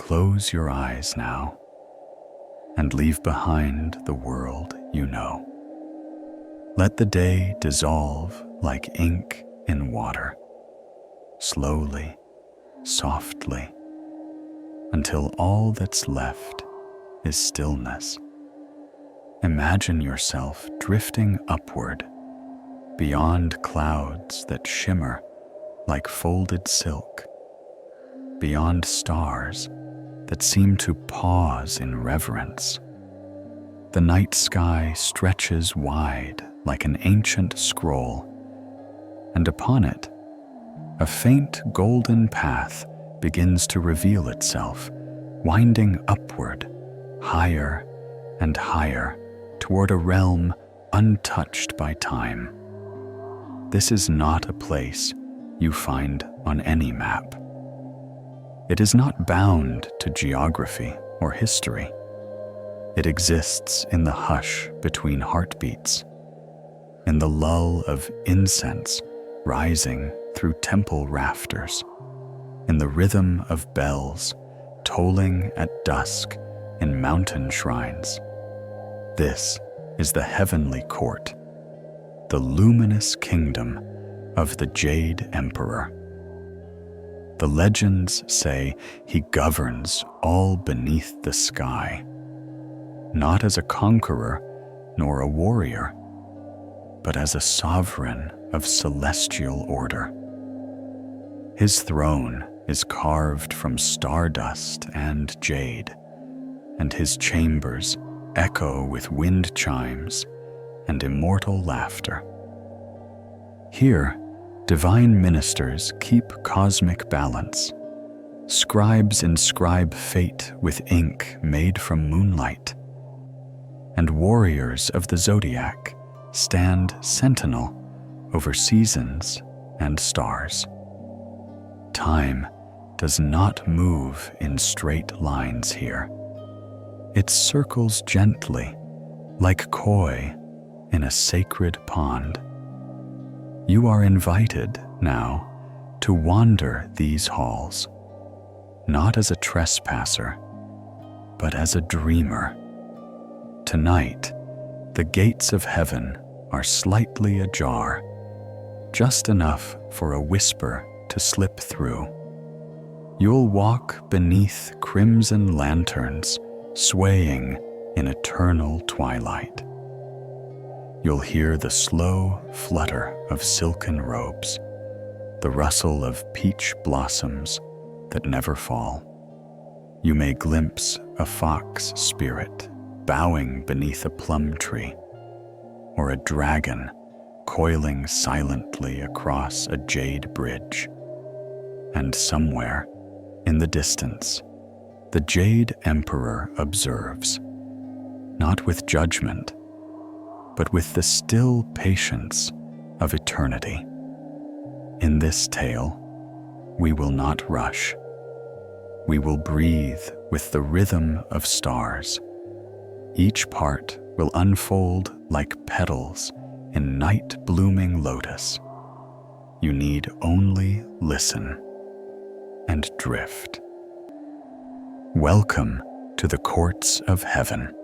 Close your eyes now and leave behind the world you know. Let the day dissolve like ink in water, slowly, softly, until all that's left is stillness. Imagine yourself drifting upward, beyond clouds that shimmer like folded silk, beyond stars that seem to pause in reverence. The night sky stretches wide like an ancient scroll, and upon it, a faint golden path begins to reveal itself, winding upward, higher and higher, toward a realm untouched by time. This is not a place you find on any map. It is not bound to geography or history. It exists in the hush between heartbeats, in the lull of incense rising through temple rafters, in the rhythm of bells tolling at dusk in mountain shrines. This is the heavenly court, the luminous kingdom of the Jade Emperor. The legends say he governs all beneath the sky, not as a conqueror nor a warrior, but as a sovereign of celestial order. His throne is carved from stardust and jade, and his chambers echo with wind chimes and immortal laughter. Here, divine ministers keep cosmic balance. Scribes inscribe fate with ink made from moonlight, and warriors of the zodiac stand sentinel over seasons and stars. Time does not move in straight lines here. It circles gently, like koi in a sacred pond. You are invited now to wander these halls, not as a trespasser, but as a dreamer. Tonight, the gates of heaven are slightly ajar, just enough for a whisper to slip through. You'll walk beneath crimson lanterns, swaying in eternal twilight. You'll hear the slow flutter of silken robes, the rustle of peach blossoms that never fall. You may glimpse a fox spirit bowing beneath a plum tree, or a dragon coiling silently across a jade bridge. And somewhere, in the distance, the Jade Emperor observes, not with judgment, but with the still patience of eternity. In this tale, we will not rush. We will breathe with the rhythm of stars. Each part will unfold like petals in night-blooming lotus. You need only listen and drift. Welcome to the courts of heaven.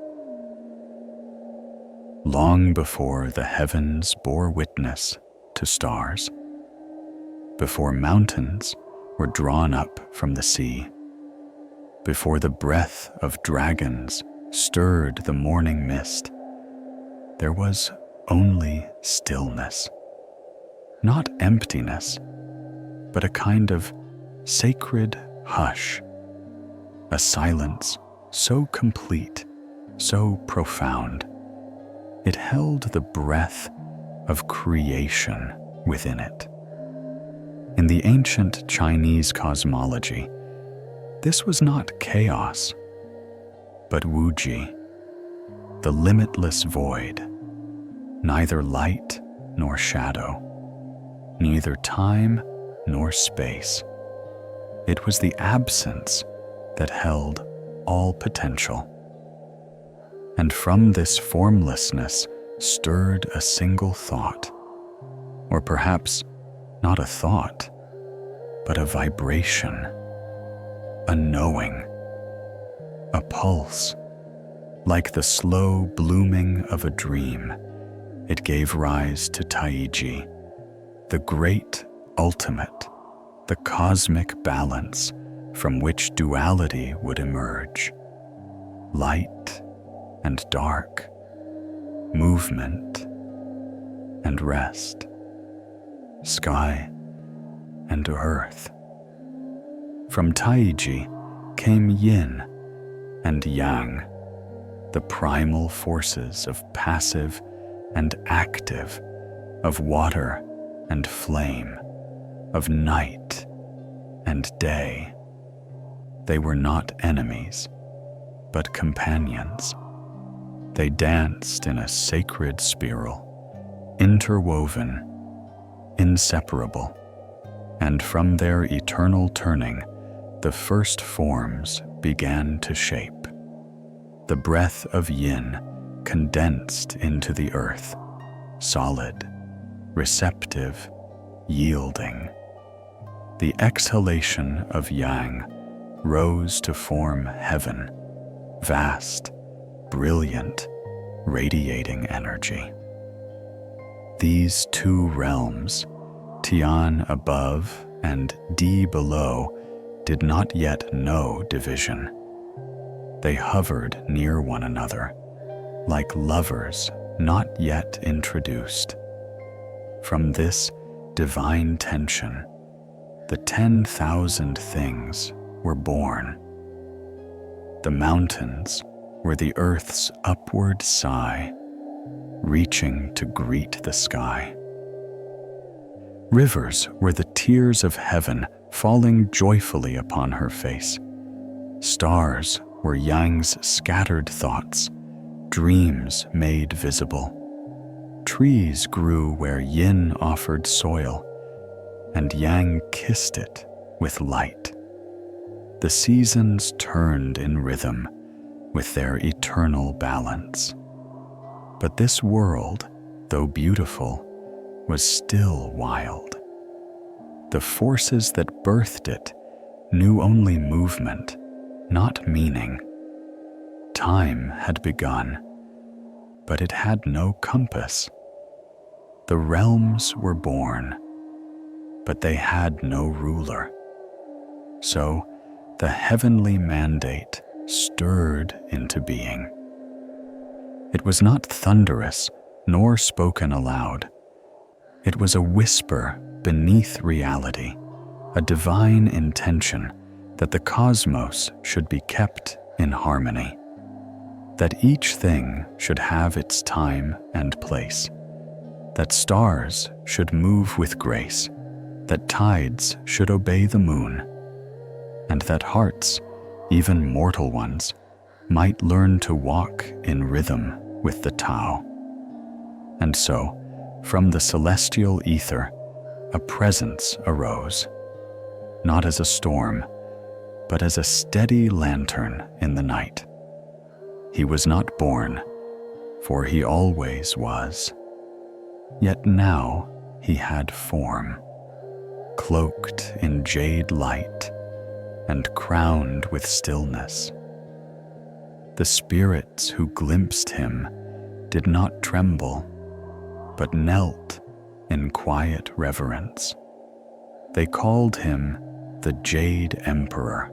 Long before the heavens bore witness to stars, before mountains were drawn up from the sea, before the breath of dragons stirred the morning mist, there was only stillness. Not emptiness, but a kind of sacred hush, a silence so complete, so profound. It held the breath of creation within it. In the ancient Chinese cosmology, this was not chaos, but wuji, the limitless void, neither light nor shadow, neither time nor space. It was the absence that held all potential. And from this formlessness stirred a single thought, or perhaps not a thought, but a vibration, a knowing a pulse. Like the slow blooming of a dream, it gave rise to Taiji, the great ultimate, the cosmic balance from which duality would emerge. Light and dark, movement and rest, sky and earth. From Taiji came yin and yang, the primal forces of passive and active, of water and flame, of night and day. They were not enemies, but companions. They danced in a sacred spiral, interwoven, inseparable, and from their eternal turning, the first forms began to shape. The breath of yin condensed into the earth, solid, receptive, yielding. The exhalation of yang rose to form heaven, vast, brilliant, radiating energy. These two realms, Tian above and Di below, did not yet know division. They hovered near one another, like lovers not yet introduced. From this divine tension, the 10,000 things were born. The mountains were the earth's upward sigh, reaching to greet the sky. Rivers were the tears of heaven falling joyfully upon her face. Stars were Yang's scattered thoughts, dreams made visible. Trees grew where yin offered soil, and yang kissed it with light. The seasons turned in rhythm with their eternal balance. But this world, though beautiful, was still wild. The forces that birthed it knew only movement, not meaning. Time had begun, but it had no compass. The realms were born, but they had no ruler. So the heavenly mandate stirred into being. It was not thunderous nor spoken aloud. It was a whisper beneath reality, a divine intention that the cosmos should be kept in harmony, that each thing should have its time and place, that stars should move with grace, that tides should obey the moon, and that hearts, even mortal ones, might learn to walk in rhythm with the Tao. And so, from the celestial ether, a presence arose, not as a storm, but as a steady lantern in the night. He was not born, for he always was. Yet now he had form, cloaked in jade light and crowned with stillness. The spirits who glimpsed him did not tremble, but knelt in quiet reverence. They called him the Jade Emperor,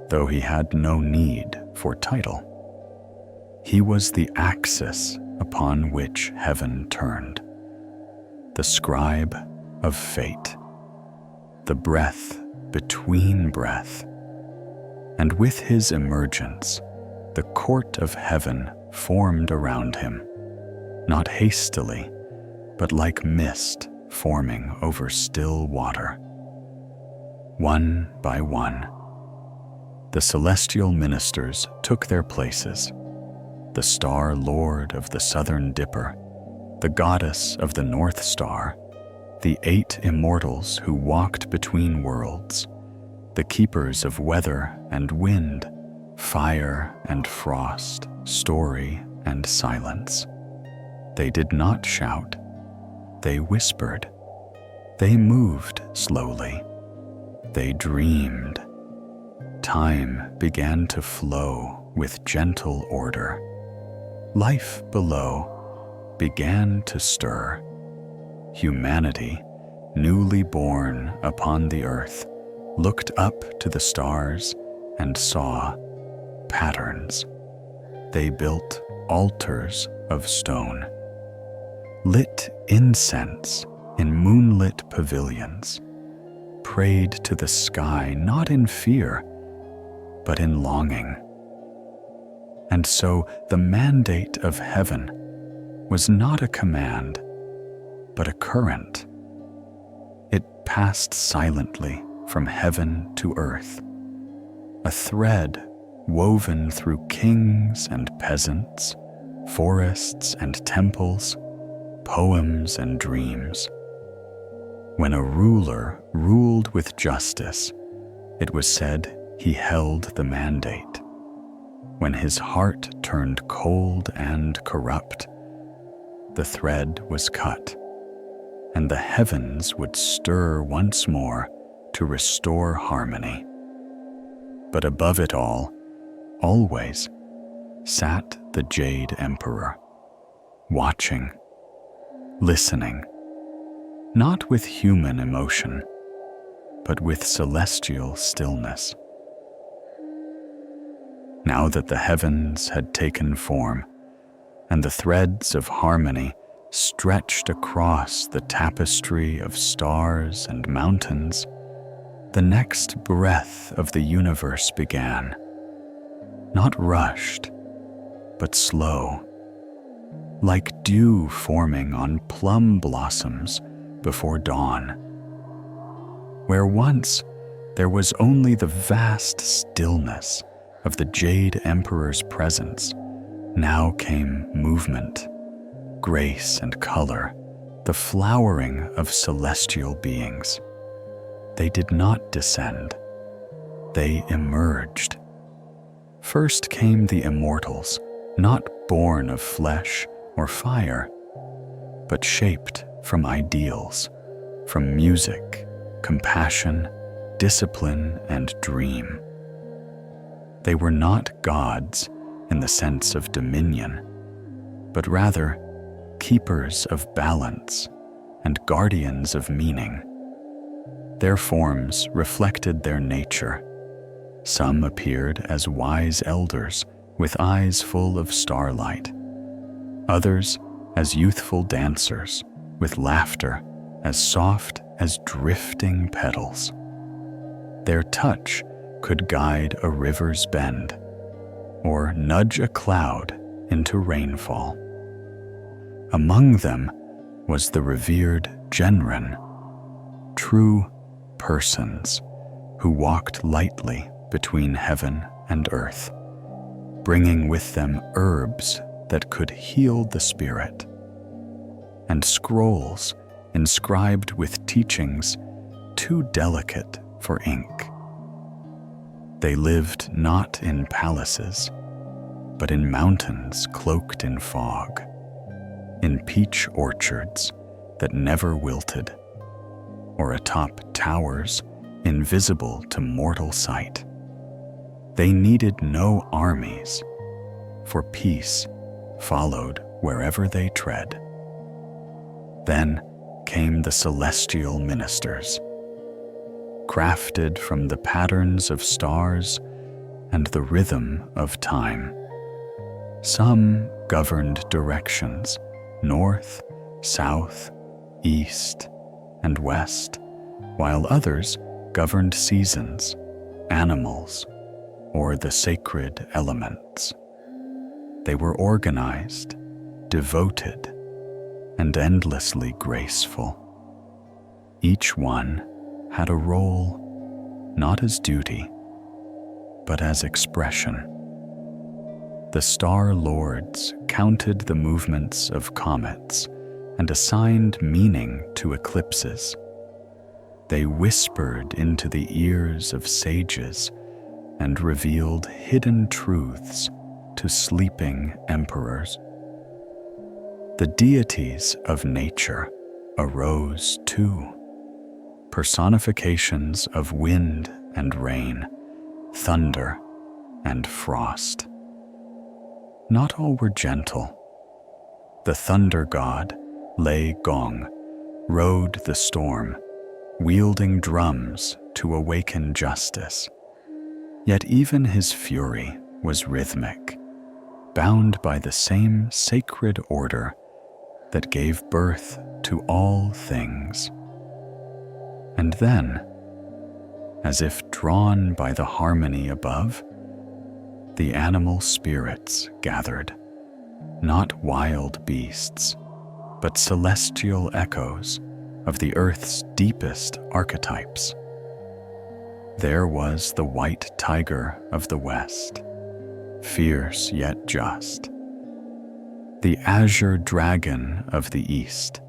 though he had no need for title. He was the axis upon which heaven turned, the scribe of fate, the breath between breath, and with his emergence, the court of heaven formed around him, not hastily, but like mist forming over still water. One by one, the celestial ministers took their places, the star lord of the southern dipper, the goddess of the North Star, the 8 immortals who walked between worlds, the keepers of weather and wind, fire and frost, story and silence. They did not shout, they whispered. They moved slowly. They dreamed, time began to flow with gentle order, life below began to stir. Humanity, newly born upon the earth, looked up to the stars and saw patterns. They built altars of stone, lit incense in moonlit pavilions, prayed to the sky not in fear, but in longing. And so the mandate of heaven was not a command, but a current. It passed silently from heaven to earth, a thread woven through kings and peasants, forests and temples, poems and dreams. When a ruler ruled with justice, it was said he held the mandate. When his heart turned cold and corrupt, the thread was cut, and the heavens would stir once more to restore harmony. But above it all, always, sat the Jade Emperor, watching, listening, not with human emotion, but with celestial stillness. Now that the heavens had taken form, and the threads of harmony stretched across the tapestry of stars and mountains, the next breath of the universe began, not rushed, but slow, like dew forming on plum blossoms before dawn. Where once there was only the vast stillness of the Jade Emperor's presence, now came movement, grace and color, the flowering of celestial beings. They did not descend, they emerged. First came the immortals, not born of flesh or fire, but shaped from ideals, from music, compassion, discipline, and dream. They were not gods in the sense of dominion, but rather keepers of balance and guardians of meaning. Their forms reflected their nature. Some appeared as wise elders with eyes full of starlight, others as youthful dancers with laughter as soft as drifting petals. Their touch could guide a river's bend or nudge a cloud into rainfall. Among them was the revered Genren, true persons who walked lightly between heaven and earth, bringing with them herbs that could heal the spirit, and scrolls inscribed with teachings too delicate for ink. They lived not in palaces, but in mountains cloaked in fog, in peach orchards that never wilted, or atop towers invisible to mortal sight. They needed no armies, for peace followed wherever they tread. Then came the celestial ministers, crafted from the patterns of stars and the rhythm of time. Some governed directions, north, south, east, and west, while others governed seasons, animals, or the sacred elements. They were organized, devoted, and endlessly graceful. Each one had a role, not as duty, but as expression. The star lords counted the movements of comets and assigned meaning to eclipses. They whispered into the ears of sages and revealed hidden truths to sleeping emperors. The deities of nature arose too, personifications of wind and rain, thunder, and frost. Not all were gentle. The thunder god, Lei Gong, rode the storm, wielding drums to awaken justice. Yet even his fury was rhythmic, bound by the same sacred order that gave birth to all things. And then, as if drawn by the harmony above, the animal spirits gathered, not wild beasts, but celestial echoes of the earth's deepest archetypes. There was the white tiger of the west, fierce yet just. The azure dragon of the east,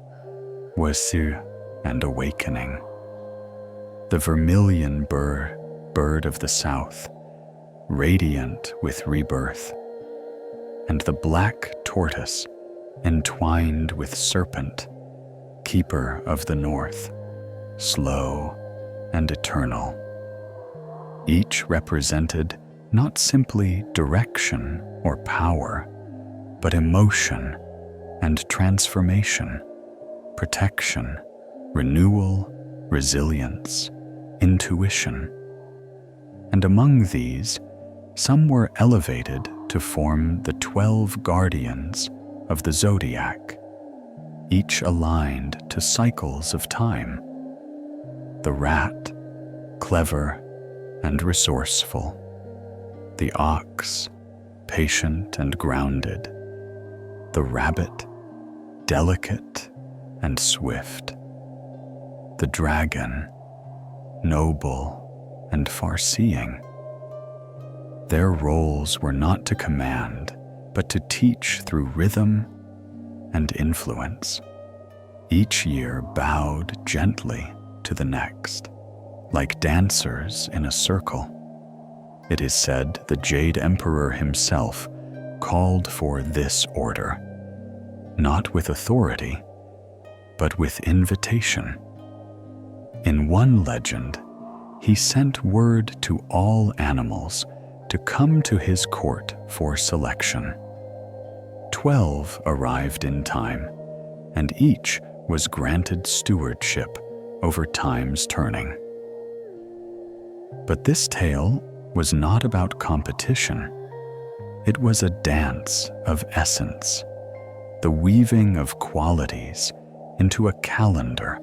Wesu and awakening. The vermilion bird of the south, radiant with rebirth. And the black tortoise, entwined with serpent, keeper of the north, slow and eternal. Each represented not simply direction or power, but emotion and transformation, protection, renewal, resilience, intuition. And among these, some were elevated to form the 12 guardians of the zodiac, each aligned to cycles of time. The rat, clever and resourceful. The ox, patient and grounded. The rabbit, delicate and swift. The dragon, noble and far-seeing. Their roles were not to command, but to teach through rhythm and influence. Each year bowed gently to the next, like dancers in a circle. It is said the Jade Emperor himself called for this order, not with authority, but with invitation. In one legend, he sent word to all animals to come to his court for selection. 12 arrived in time, and each was granted stewardship over time's turning. But this tale was not about competition. It was a dance of essence, the weaving of qualities into a calendar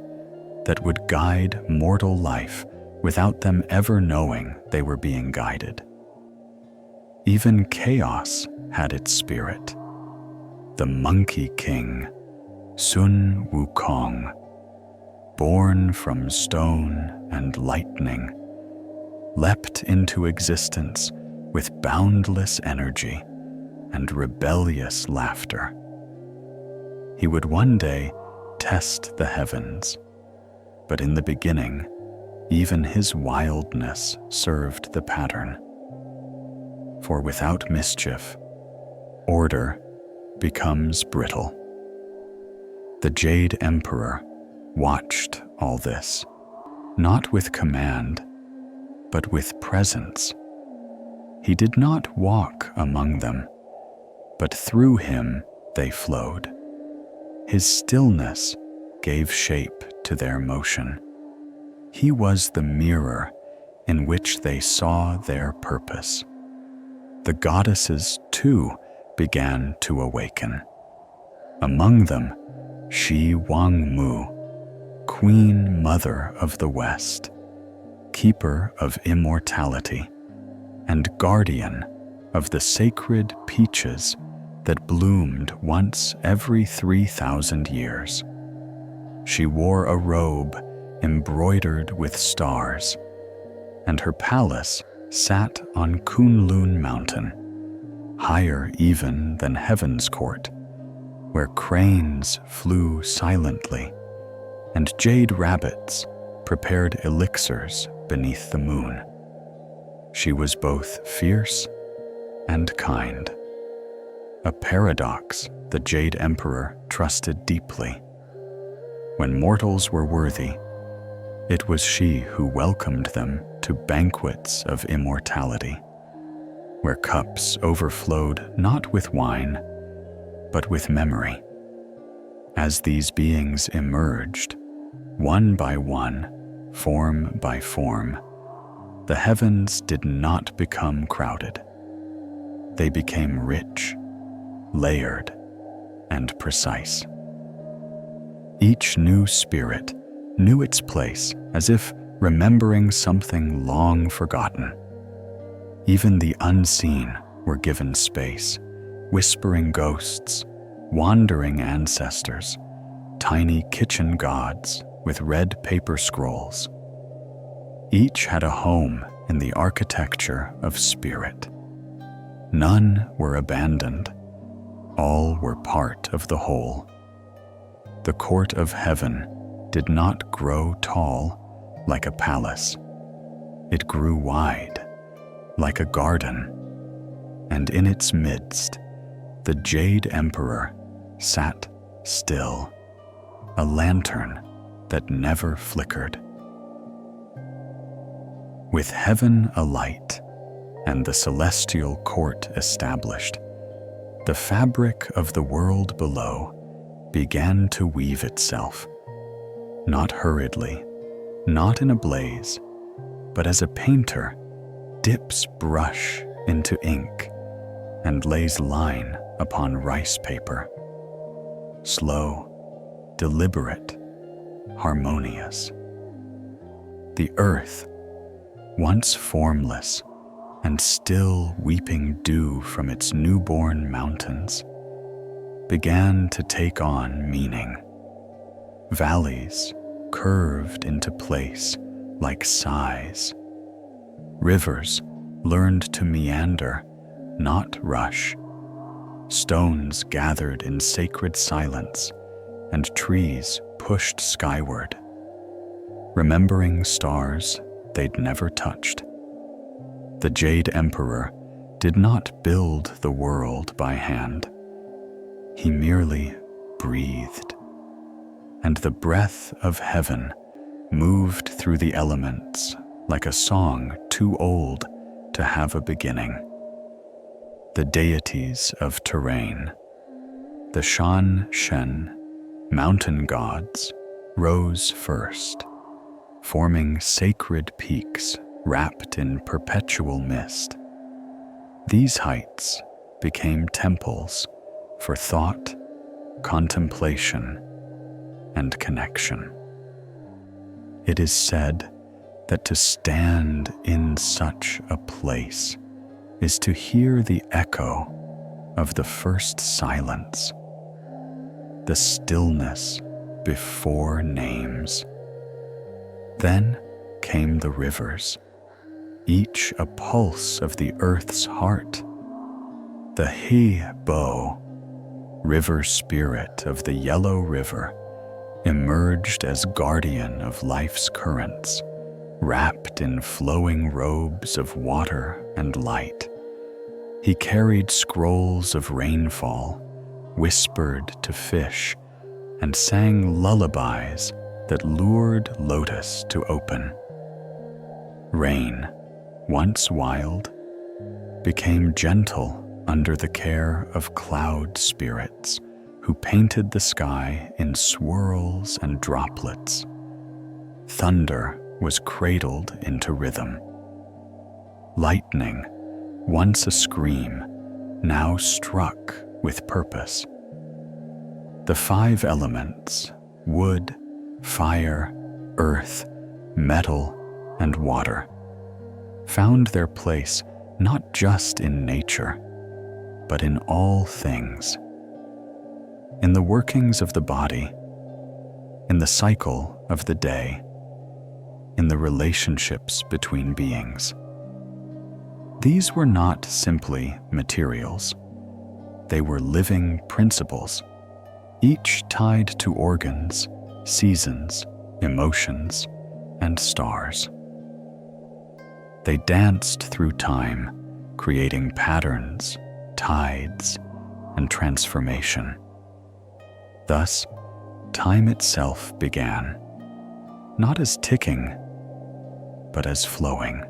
that would guide mortal life without them ever knowing they were being guided. Even chaos had its spirit. The Monkey King, Sun Wukong, born from stone and lightning, leapt into existence with boundless energy and rebellious laughter. He would one day test the heavens, but in the beginning, even his wildness served the pattern. For without mischief, order becomes brittle. The Jade Emperor watched all this, not with command, but with presence. He did not walk among them, but through him they flowed. His stillness gave shape to their motion. He was the mirror in which they saw their purpose. The goddesses, too, began to awaken. Among them, Shi Wangmu, Queen Mother of the West, Keeper of Immortality, and Guardian of the sacred peaches that bloomed once every 3,000 years. She wore a robe embroidered with stars, and her palace sat on Kunlun Mountain, higher even than Heaven's Court, where cranes flew silently, and jade rabbits prepared elixirs beneath the moon. She was both fierce and kind, a paradox the Jade Emperor trusted deeply. When mortals were worthy, It was she who welcomed them to banquets of immortality, where cups overflowed not with wine, but with memory. As these beings emerged, one by one, form by form, the heavens did not become crowded. They became rich, layered, and precise. Each new spirit knew its place as if remembering something long forgotten. Even the unseen were given space, whispering ghosts, wandering ancestors, tiny kitchen gods with red paper scrolls. Each had a home in the architecture of spirit. None were abandoned. All were part of the whole. The court of heaven did not grow tall like a palace. It grew wide like a garden, and in its midst, the Jade Emperor sat still, a lantern that never flickered. With heaven alight and the celestial court established, the fabric of the world below began to weave itself, not hurriedly, not in a blaze, but as a painter dips brush into ink and lays line upon rice paper. Slow, deliberate, harmonious. The earth, once formless and still weeping dew from its newborn mountains, began to take on meaning. Valleys curved into place like sighs. Rivers learned to meander, not rush. Stones gathered in sacred silence, and trees pushed skyward, remembering stars they'd never touched. The Jade Emperor did not build the world by hand. He merely breathed, and the breath of heaven moved through the elements like a song too old to have a beginning. The deities of terrain, the Shan Shen, mountain gods, rose first, forming sacred peaks wrapped in perpetual mist. These heights became temples for thought, contemplation, and connection. It is said that to stand in such a place is to hear the echo of the first silence, the stillness before names. Then came the rivers, each a pulse of the earth's heart. The He Bo, river spirit of the Yellow River, emerged as guardian of life's currents, wrapped in flowing robes of water and light. He carried scrolls of rainfall, whispered to fish, and sang lullabies that lured lotus to open. Rain, once wild, became gentle under the care of cloud spirits who painted the sky in swirls and droplets. Thunder was cradled into rhythm. Lightning, once a scream, now struck with purpose. The five elements, wood, fire, earth, metal, and water, found their place not just in nature, but in all things. In the workings of the body, in the cycle of the day, in the relationships between beings. These were not simply materials. They were living principles, each tied to organs, seasons, emotions, and stars. They danced through time, creating patterns, tides, and transformation. Thus, time itself began, not as ticking, but as flowing.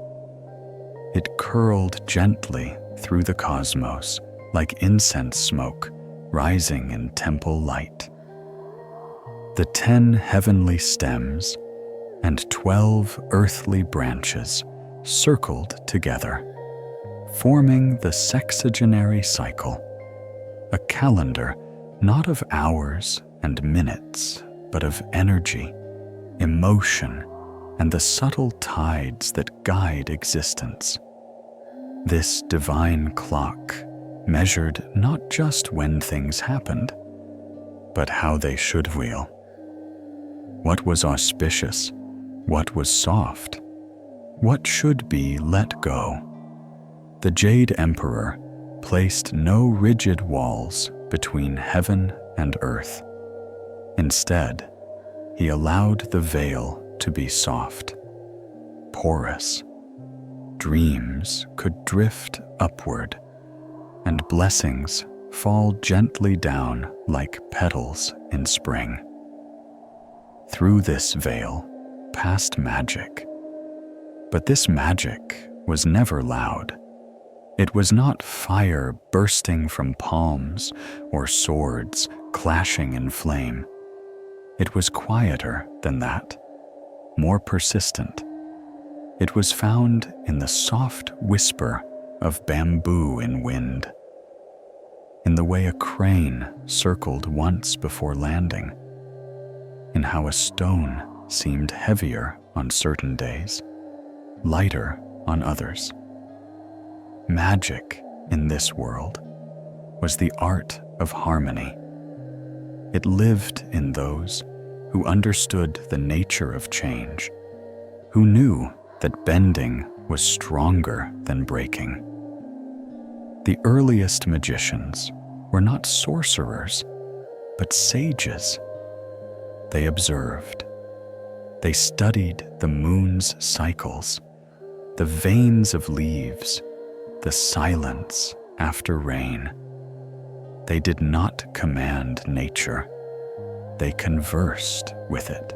It curled gently through the cosmos like incense smoke rising in temple light. The 10 heavenly stems and 12 earthly branches circled together, forming the sexagenary cycle, a calendar not of hours and minutes, but of energy, emotion, and the subtle tides that guide existence. This divine clock measured not just when things happened, but how they should feel. What was auspicious? What was soft? What should be let go? The Jade Emperor placed no rigid walls between heaven and earth. Instead, he allowed the veil to be soft, porous. Dreams could drift upward, and blessings fall gently down like petals in spring. Through this veil passed magic, but this magic was never loud. It was not fire bursting from palms or swords clashing in flame. It was quieter than that, more persistent. It was found in the soft whisper of bamboo in wind, in the way a crane circled once before landing, in how a stone seemed heavier on certain days, lighter on others. Magic in this world was the art of harmony. It lived in those who understood the nature of change, who knew that bending was stronger than breaking. The earliest magicians were not sorcerers, but sages. They observed. They studied the moon's cycles, the veins of leaves, the silence after rain. They did not command nature. They conversed with it.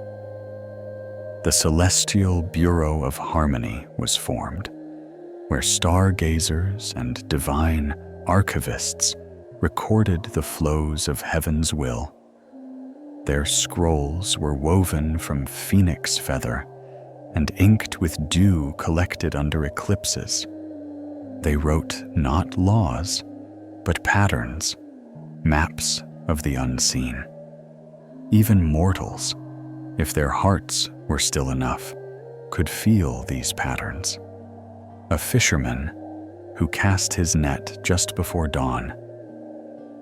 The Celestial Bureau of Harmony was formed, where stargazers and divine archivists recorded the flows of heaven's will. Their scrolls were woven from phoenix feather and inked with dew collected under eclipses. They wrote not laws, but patterns, maps of the unseen. Even mortals, if their hearts were still enough, could feel these patterns. A fisherman who cast his net just before dawn,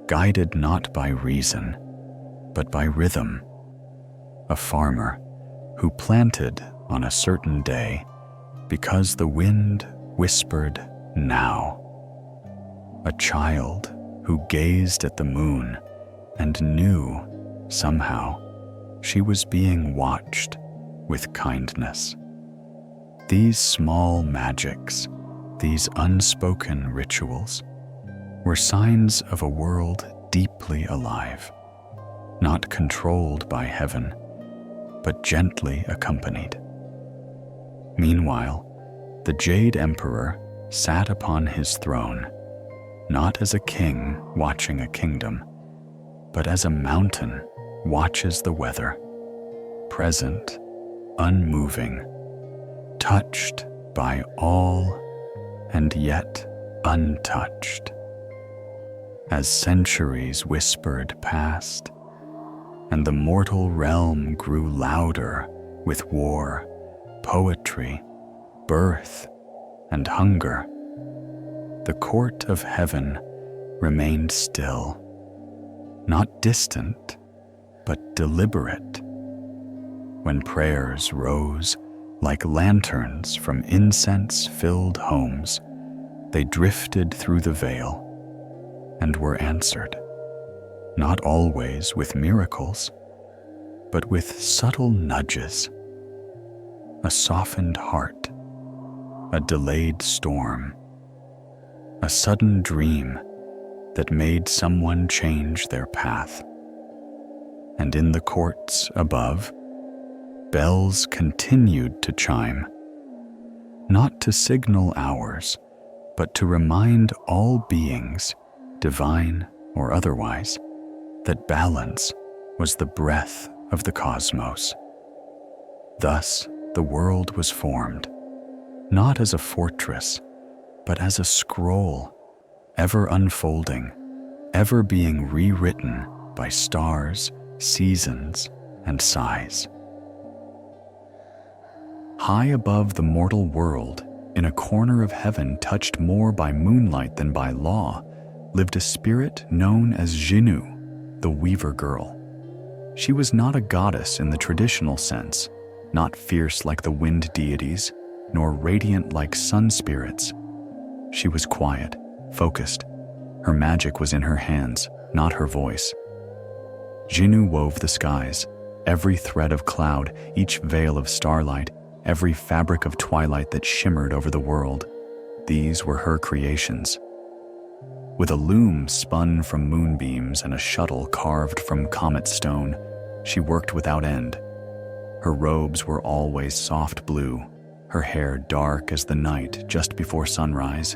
guided not by reason, but by rhythm. A farmer who planted on a certain day because the wind whispered now. A child who gazed at the moon and knew somehow she was being watched with kindness. These small magics, these unspoken rituals, were signs of a world deeply alive, not controlled by heaven, but gently accompanied. Meanwhile, the Jade Emperor sat upon his throne, not as a king watching a kingdom, but as a mountain watches the weather, present, unmoving, touched by all and yet untouched. As centuries whispered past, and the mortal realm grew louder with war, poetry, birth, and hunger, the court of heaven remained still, not distant, but deliberate. When prayers rose like lanterns from incense-filled homes, they drifted through the veil and were answered, not always with miracles, but with subtle nudges, a softened heart, a delayed storm, a sudden dream that made someone change their path. And in the courts above, bells continued to chime, not to signal hours, but to remind all beings, divine or otherwise, that balance was the breath of the cosmos. Thus, the world was formed, not as a fortress, but as a scroll, ever unfolding, ever being rewritten by stars, seasons, and sighs. High above the mortal world, in a corner of heaven touched more by moonlight than by law, lived a spirit known as Jinnu, the Weaver Girl. She was not a goddess in the traditional sense, not fierce like the wind deities, nor radiant like sun spirits. She was quiet, focused. Her magic was in her hands, not her voice. Jinnu wove the skies, every thread of cloud, each veil of starlight, every fabric of twilight that shimmered over the world. These were her creations. With a loom spun from moonbeams and a shuttle carved from comet stone, she worked without end. Her robes were always soft blue, her hair dark as the night just before sunrise.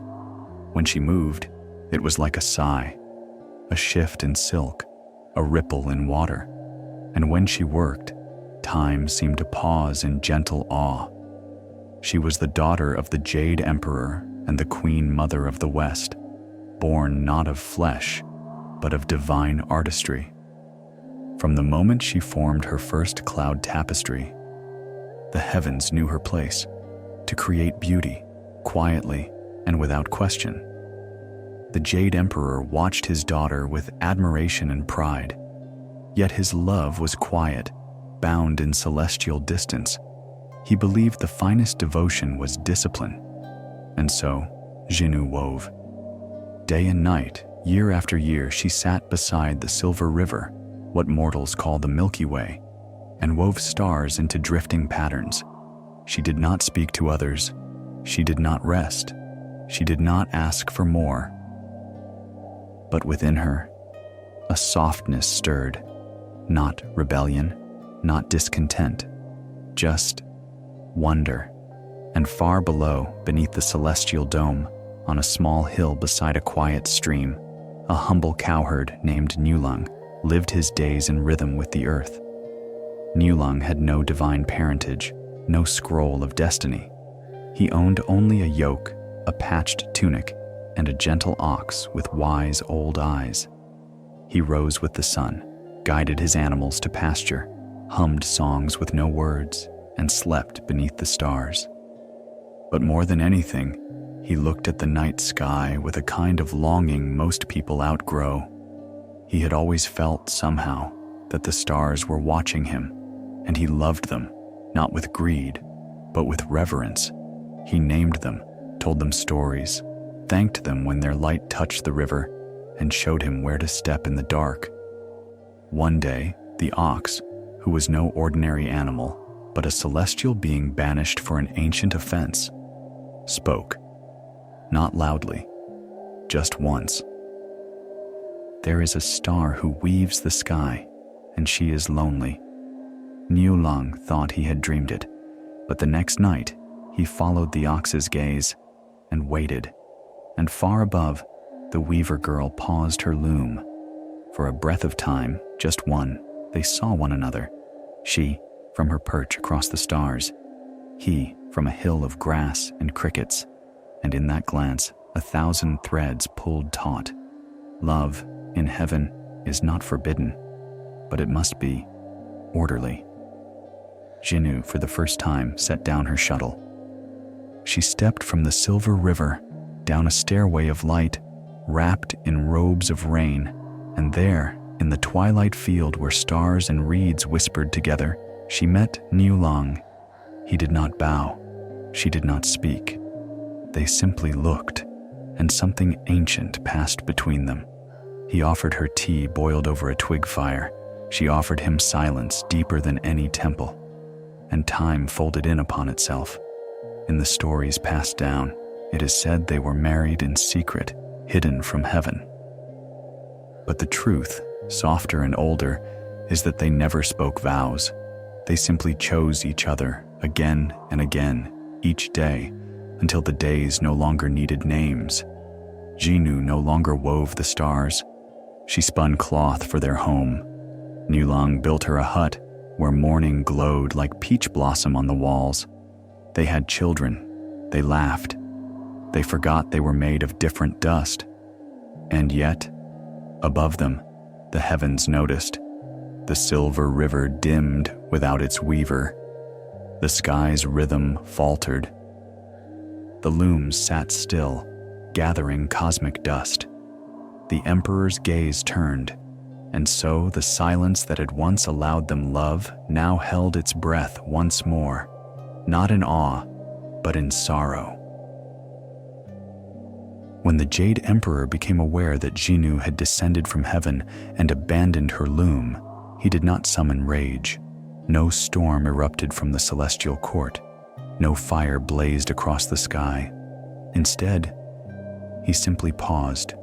When she moved, it was like a sigh, a shift in silk, a ripple in water. And when she worked, time seemed to pause in gentle awe. She was the daughter of the Jade Emperor and the Queen Mother of the West, born not of flesh, but of divine artistry. From the moment she formed her first cloud tapestry, the heavens knew her place, to create beauty, quietly and without question. The Jade Emperor watched his daughter with admiration and pride, yet his love was quiet, bound in celestial distance. He believed the finest devotion was discipline, and so Jinnu wove. Day and night, year after year, she sat beside the Silver River, what mortals call the Milky Way, and wove stars into drifting patterns. She did not speak to others. She did not rest. She did not ask for more. But within her, a softness stirred, not rebellion, not discontent, just wonder. And far below, beneath the celestial dome, on a small hill beside a quiet stream, a humble cowherd named Nulung lived his days in rhythm with the earth. Nulung had no divine parentage, no scroll of destiny. He owned only a yoke, a patched tunic, and a gentle ox with wise old eyes. He rose with the sun, guided his animals to pasture, hummed songs with no words, and slept beneath the stars. But more than anything, he looked at the night sky with a kind of longing most people outgrow. He had always felt, somehow, that the stars were watching him, and he loved them, not with greed, but with reverence. He named them, told them stories, thanked them when their light touched the river, and showed him where to step in the dark. One day, the ox, who was no ordinary animal, but a celestial being banished for an ancient offense, spoke, not loudly, just once. There is a star who weaves the sky, and she is lonely. Nulung thought he had dreamed it, but the next night he followed the ox's gaze and waited, and far above, the Weaver Girl paused her loom. For a breath of time, just one, they saw one another, she from her perch across the stars, he from a hill of grass and crickets, and in that glance 1,000 threads pulled taut. Love in heaven is not forbidden, but it must be orderly. Jinnu, for the first time, set down her shuttle. She stepped from the Silver River, down a stairway of light, wrapped in robes of rain, and there, in the twilight field where stars and reeds whispered together, she met Nulung. He did not bow. She did not speak. They simply looked, and something ancient passed between them. He offered her tea boiled over a twig fire. She offered him silence deeper than any temple. And time folded in upon itself. In the stories passed down, it is said they were married in secret, hidden from heaven. But the truth, softer and older, is that they never spoke vows. They simply chose each other again and again, each day, until the days no longer needed names. Jinu no longer wove the stars. She spun cloth for their home. Niulang built her a hut where morning glowed like peach blossom on the walls. They had children. They laughed. They forgot they were made of different dust. And yet, above them, the heavens noticed. The silver river dimmed without its weaver. The sky's rhythm faltered. The looms sat still, gathering cosmic dust. The emperor's gaze turned, and so the silence that had once allowed them love now held its breath once more, not in awe, but in sorrow. When the Jade Emperor became aware that Jinu had descended from heaven and abandoned her loom, he did not summon rage. No storm erupted from the celestial court. No fire blazed across the sky. Instead, he simply paused.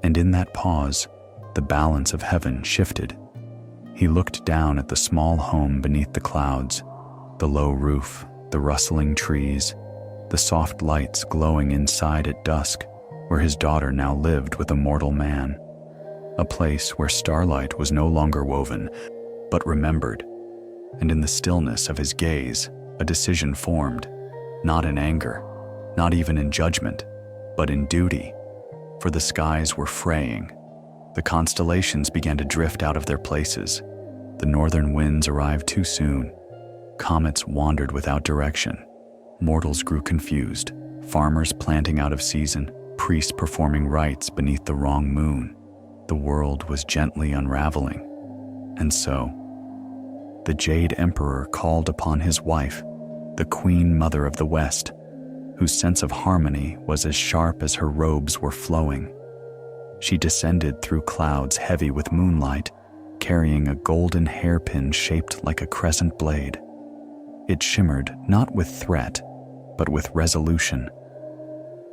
And in that pause, the balance of heaven shifted. He looked down at the small home beneath the clouds, the low roof, the rustling trees, the soft lights glowing inside at dusk, where his daughter now lived with a mortal man. A place where starlight was no longer woven, but remembered. And in the stillness of his gaze, a decision formed, not in anger, not even in judgment, but in duty. For the skies were fraying. The constellations began to drift out of their places. The northern winds arrived too soon. Comets wandered without direction. Mortals grew confused, farmers planting out of season, priests performing rites beneath the wrong moon. The world was gently unraveling. And so, the Jade Emperor called upon his wife, the Queen Mother of the West, whose sense of harmony was as sharp as her robes were flowing. She descended through clouds heavy with moonlight, carrying a golden hairpin shaped like a crescent blade. It shimmered not with threat, but with resolution.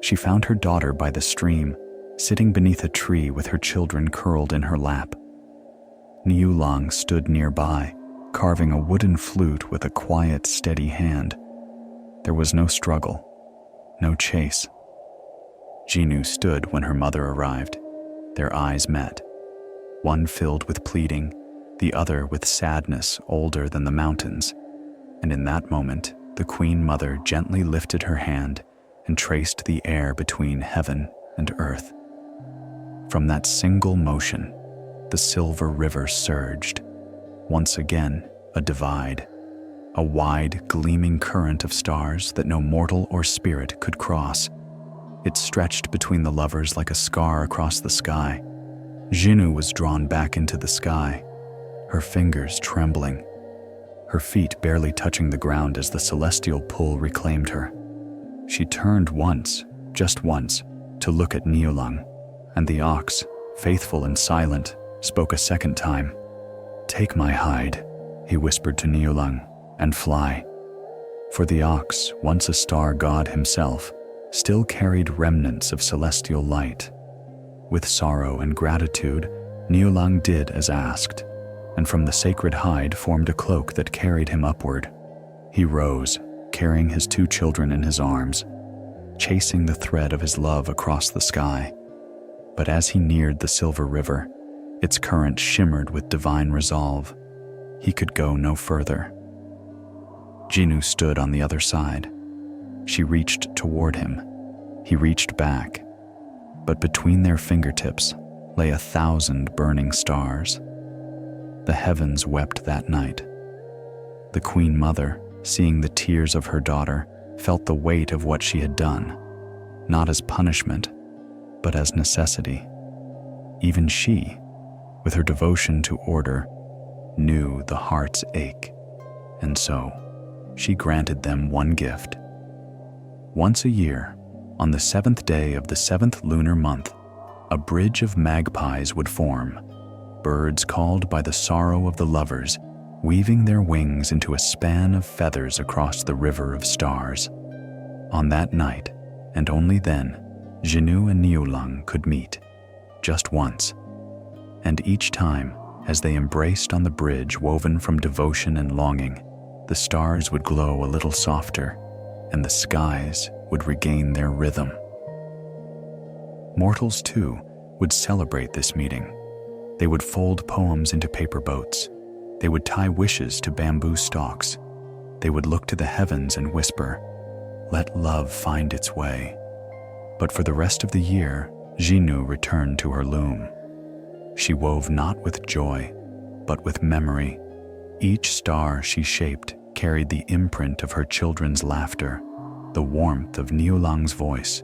She found her daughter by the stream, sitting beneath a tree with her children curled in her lap. Niulang stood nearby, carving a wooden flute with a quiet, steady hand. There was no struggle, no chase. Jinu stood when her mother arrived. Their eyes met, one filled with pleading, the other with sadness older than the mountains. And in that moment, the Queen Mother gently lifted her hand and traced the air between heaven and earth. From that single motion, the silver river surged. Once again, a divide, a wide, gleaming current of stars that no mortal or spirit could cross. It stretched between the lovers like a scar across the sky. Jinu was drawn back into the sky, her fingers trembling, her feet barely touching the ground as the celestial pull reclaimed her. She turned once, just once, to look at Niulang, and the ox, faithful and silent, spoke a second time. "Take my hide," he whispered to Niulang, "and fly." For the ox, once a star god himself, still carried remnants of celestial light. With sorrow and gratitude, Niulang did as asked, and from the sacred hide formed a cloak that carried him upward. He rose, carrying his two children in his arms, chasing the thread of his love across the sky. But as he neared the silver river, its current shimmered with divine resolve. He could go no further. Jinu stood on the other side. She reached toward him. He reached back. But between their fingertips lay 1,000 burning stars. The heavens wept that night. The Queen Mother, seeing the tears of her daughter, felt the weight of what she had done, not as punishment, but as necessity. Even she, with her devotion to order, knew the heart's ache, and so she granted them one gift. Once a year, on the 7th day of the 7th lunar month, a bridge of magpies would form, birds called by the sorrow of the lovers, weaving their wings into a span of feathers across the river of stars. On that night, and only then, Jinu and Niulang could meet, just once. And each time, As they embraced on the bridge woven from devotion and longing, the stars would glow a little softer, and the skies would regain their rhythm. Mortals, too, would celebrate this meeting. They would fold poems into paper boats. They would tie wishes to bamboo stalks. They would look to the heavens and whisper, "Let love find its way." But for the rest of the year, Jinu returned to her loom. She wove not with joy, but with memory. Each star she shaped carried the imprint of her children's laughter, the warmth of Niulang's voice.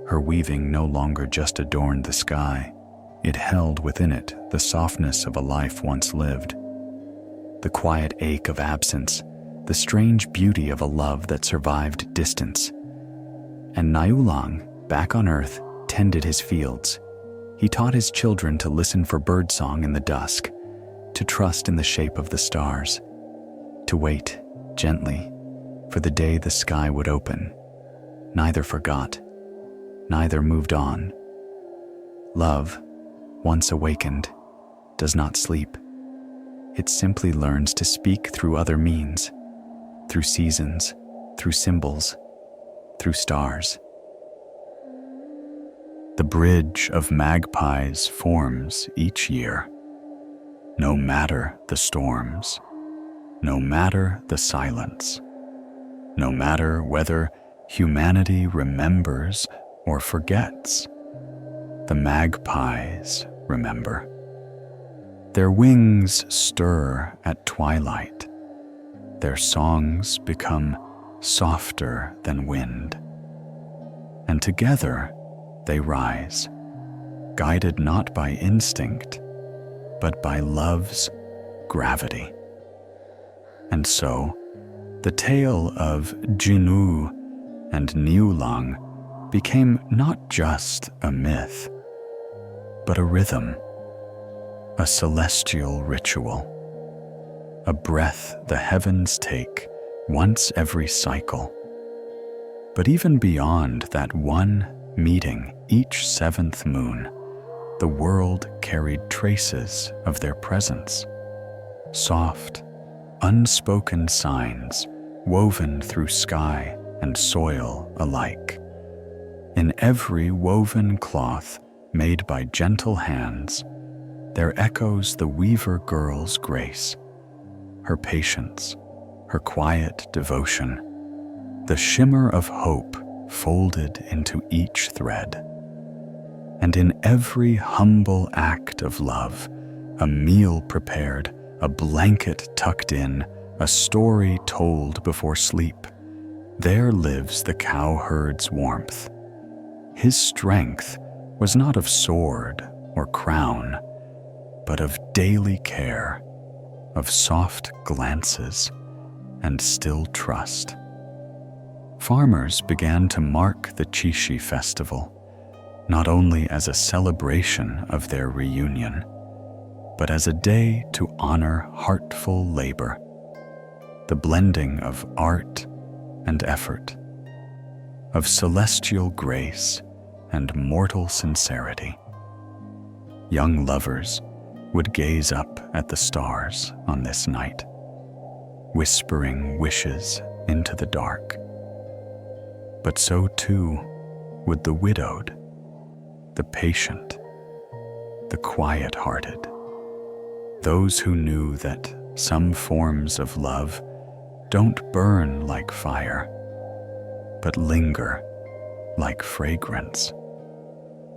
Her weaving no longer just adorned the sky. It held within it the softness of a life once lived, the quiet ache of absence, the strange beauty of a love that survived distance. And Niulang, back on earth, tended his fields. He taught his children to listen for birdsong in the dusk, to trust in the shape of the stars, to wait gently for the day the sky would open. Neither forgot, neither moved on. Love, once awakened, does not sleep. It simply learns to speak through other means, through seasons, through symbols, through stars. The bridge of magpies forms each year. No matter the storms, no matter the silence, no matter whether humanity remembers or forgets, the magpies remember. Their wings stir at twilight. Their songs become softer than wind. And together they rise, guided not by instinct, but by love's gravity. And so, the tale of Jinu and Niulang became not just a myth, but a rhythm, a celestial ritual, a breath the heavens take once every cycle. But even beyond that one meeting each seventh moon, the world carried traces of their presence, soft, unspoken signs woven through sky and soil alike. In every woven cloth made by gentle hands, there echoes the Weaver Girl's grace, her patience, her quiet devotion, the shimmer of hope folded into each thread. And in every humble act of love, a meal prepared, a blanket tucked in, a story told before sleep, there lives the cowherd's warmth. His strength was not of sword or crown, but of daily care, of soft glances and still trust. Farmers began to mark the Chishi festival, not only as a celebration of their reunion, but as a day to honor heartful labor, the blending of art and effort, of celestial grace and mortal sincerity. Young lovers would gaze up at the stars on this night, whispering wishes into the dark. But so too would the widowed, the patient, the quiet-hearted, those who knew that some forms of love don't burn like fire, but linger like fragrance,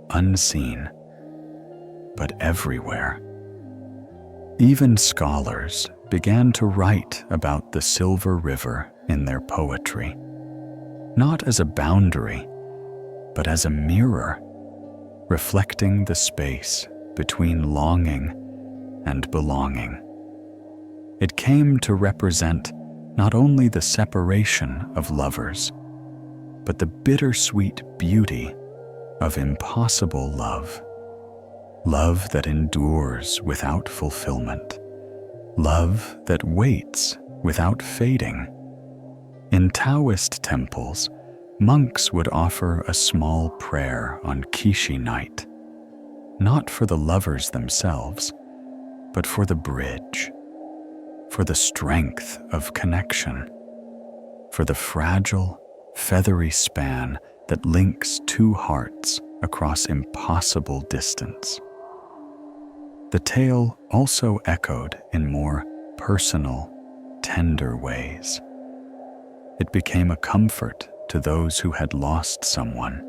unseen, but everywhere. Even scholars began to write about the Silver River in their poetry, not as a boundary, but as a mirror, reflecting the space between longing and belonging. It came to represent not only the separation of lovers, but the bittersweet beauty of impossible love. Love that endures without fulfillment. Love that waits without fading. In Taoist temples, monks would offer a small prayer on Kishi night, not for the lovers themselves, but for the bridge, for the strength of connection, for the fragile, feathery span that links two hearts across impossible distance. The tale also echoed in more personal, tender ways. It became a comfort to those who had lost someone,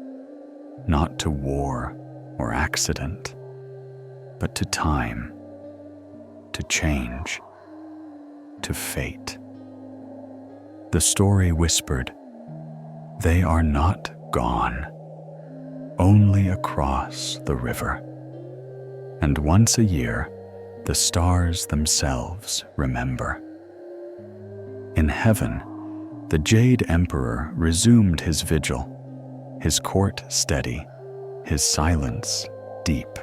not to war or accident, but to time, to change, to fate. The story whispered, "They are not gone, only across the river." And once a year, the stars themselves remember. In heaven, the Jade Emperor resumed his vigil, his court steady, his silence deep.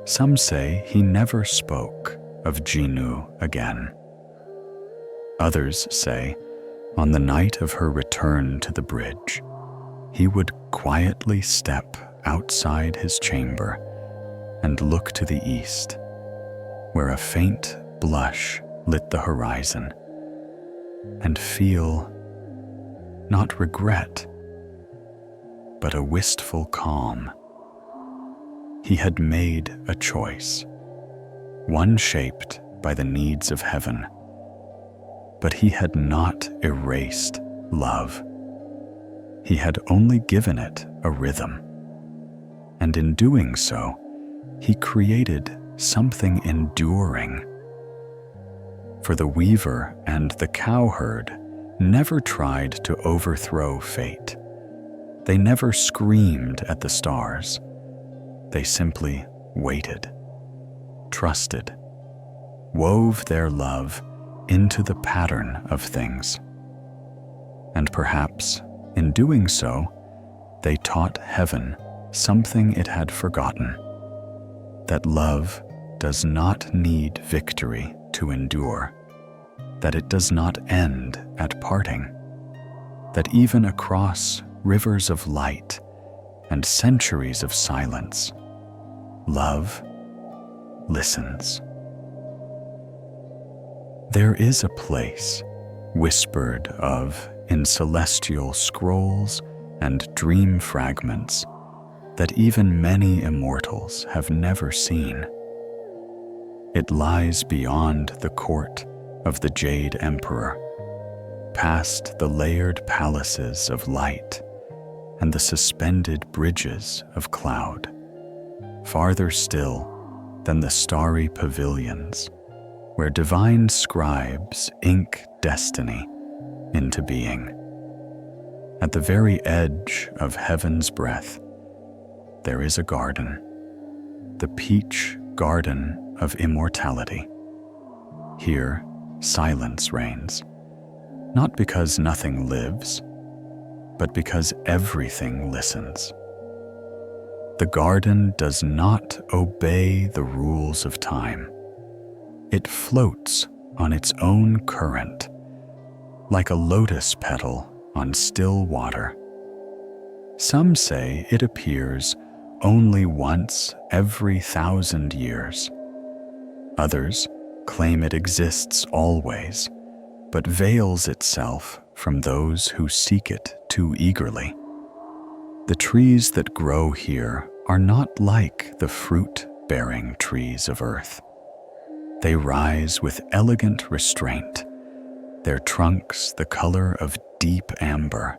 Some say he never spoke of Jinu again. Others say, on the night of her return to the bridge, he would quietly step outside his chamber and look to the east, where a faint blush lit the horizon, and feel not regret, but a wistful calm. He had made a choice, one shaped by the needs of heaven, but he had not erased love. He had only given it a rhythm, and in doing so, he created something enduring. For the weaver and the cowherd never tried to overthrow fate. They never screamed at the stars. They simply waited, trusted, wove their love into the pattern of things. And perhaps, in doing so, they taught heaven something it had forgotten: that love does not need victory to endure, that it does not end at parting, that even across rivers of light and centuries of silence, love listens. There is a place whispered of in celestial scrolls and dream fragments that even many immortals have never seen. It lies beyond the court of the Jade Emperor, past the layered palaces of light and the suspended bridges of cloud, farther still than the starry pavilions, where divine scribes ink destiny into being. At the very edge of heaven's breath, there is a garden, the Peach Garden of Immortality. Here, silence reigns, not because nothing lives, but because everything listens. The garden does not obey the rules of time. It floats on its own current, like a lotus petal on still water. Some say it appears only once every 1,000 years. Others claim it exists always, but veils itself from those who seek it too eagerly. The trees that grow here are not like the fruit-bearing trees of earth. They rise with elegant restraint, their trunks the color of deep amber,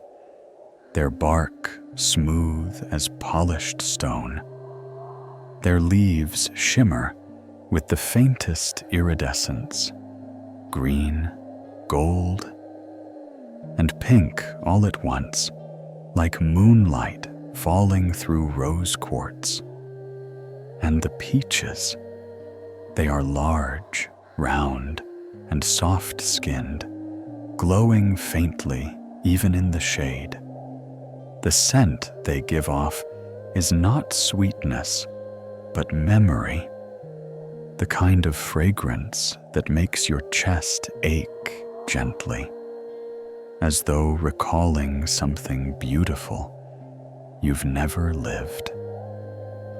their bark smooth as polished stone. Their leaves shimmer with the faintest iridescence, green, gold, and pink all at once, like moonlight falling through rose quartz. And the peaches, they are large, round, and soft-skinned, glowing faintly even in the shade. The scent they give off is not sweetness, but memory, the kind of fragrance that makes your chest ache gently, as though recalling something beautiful you've never lived.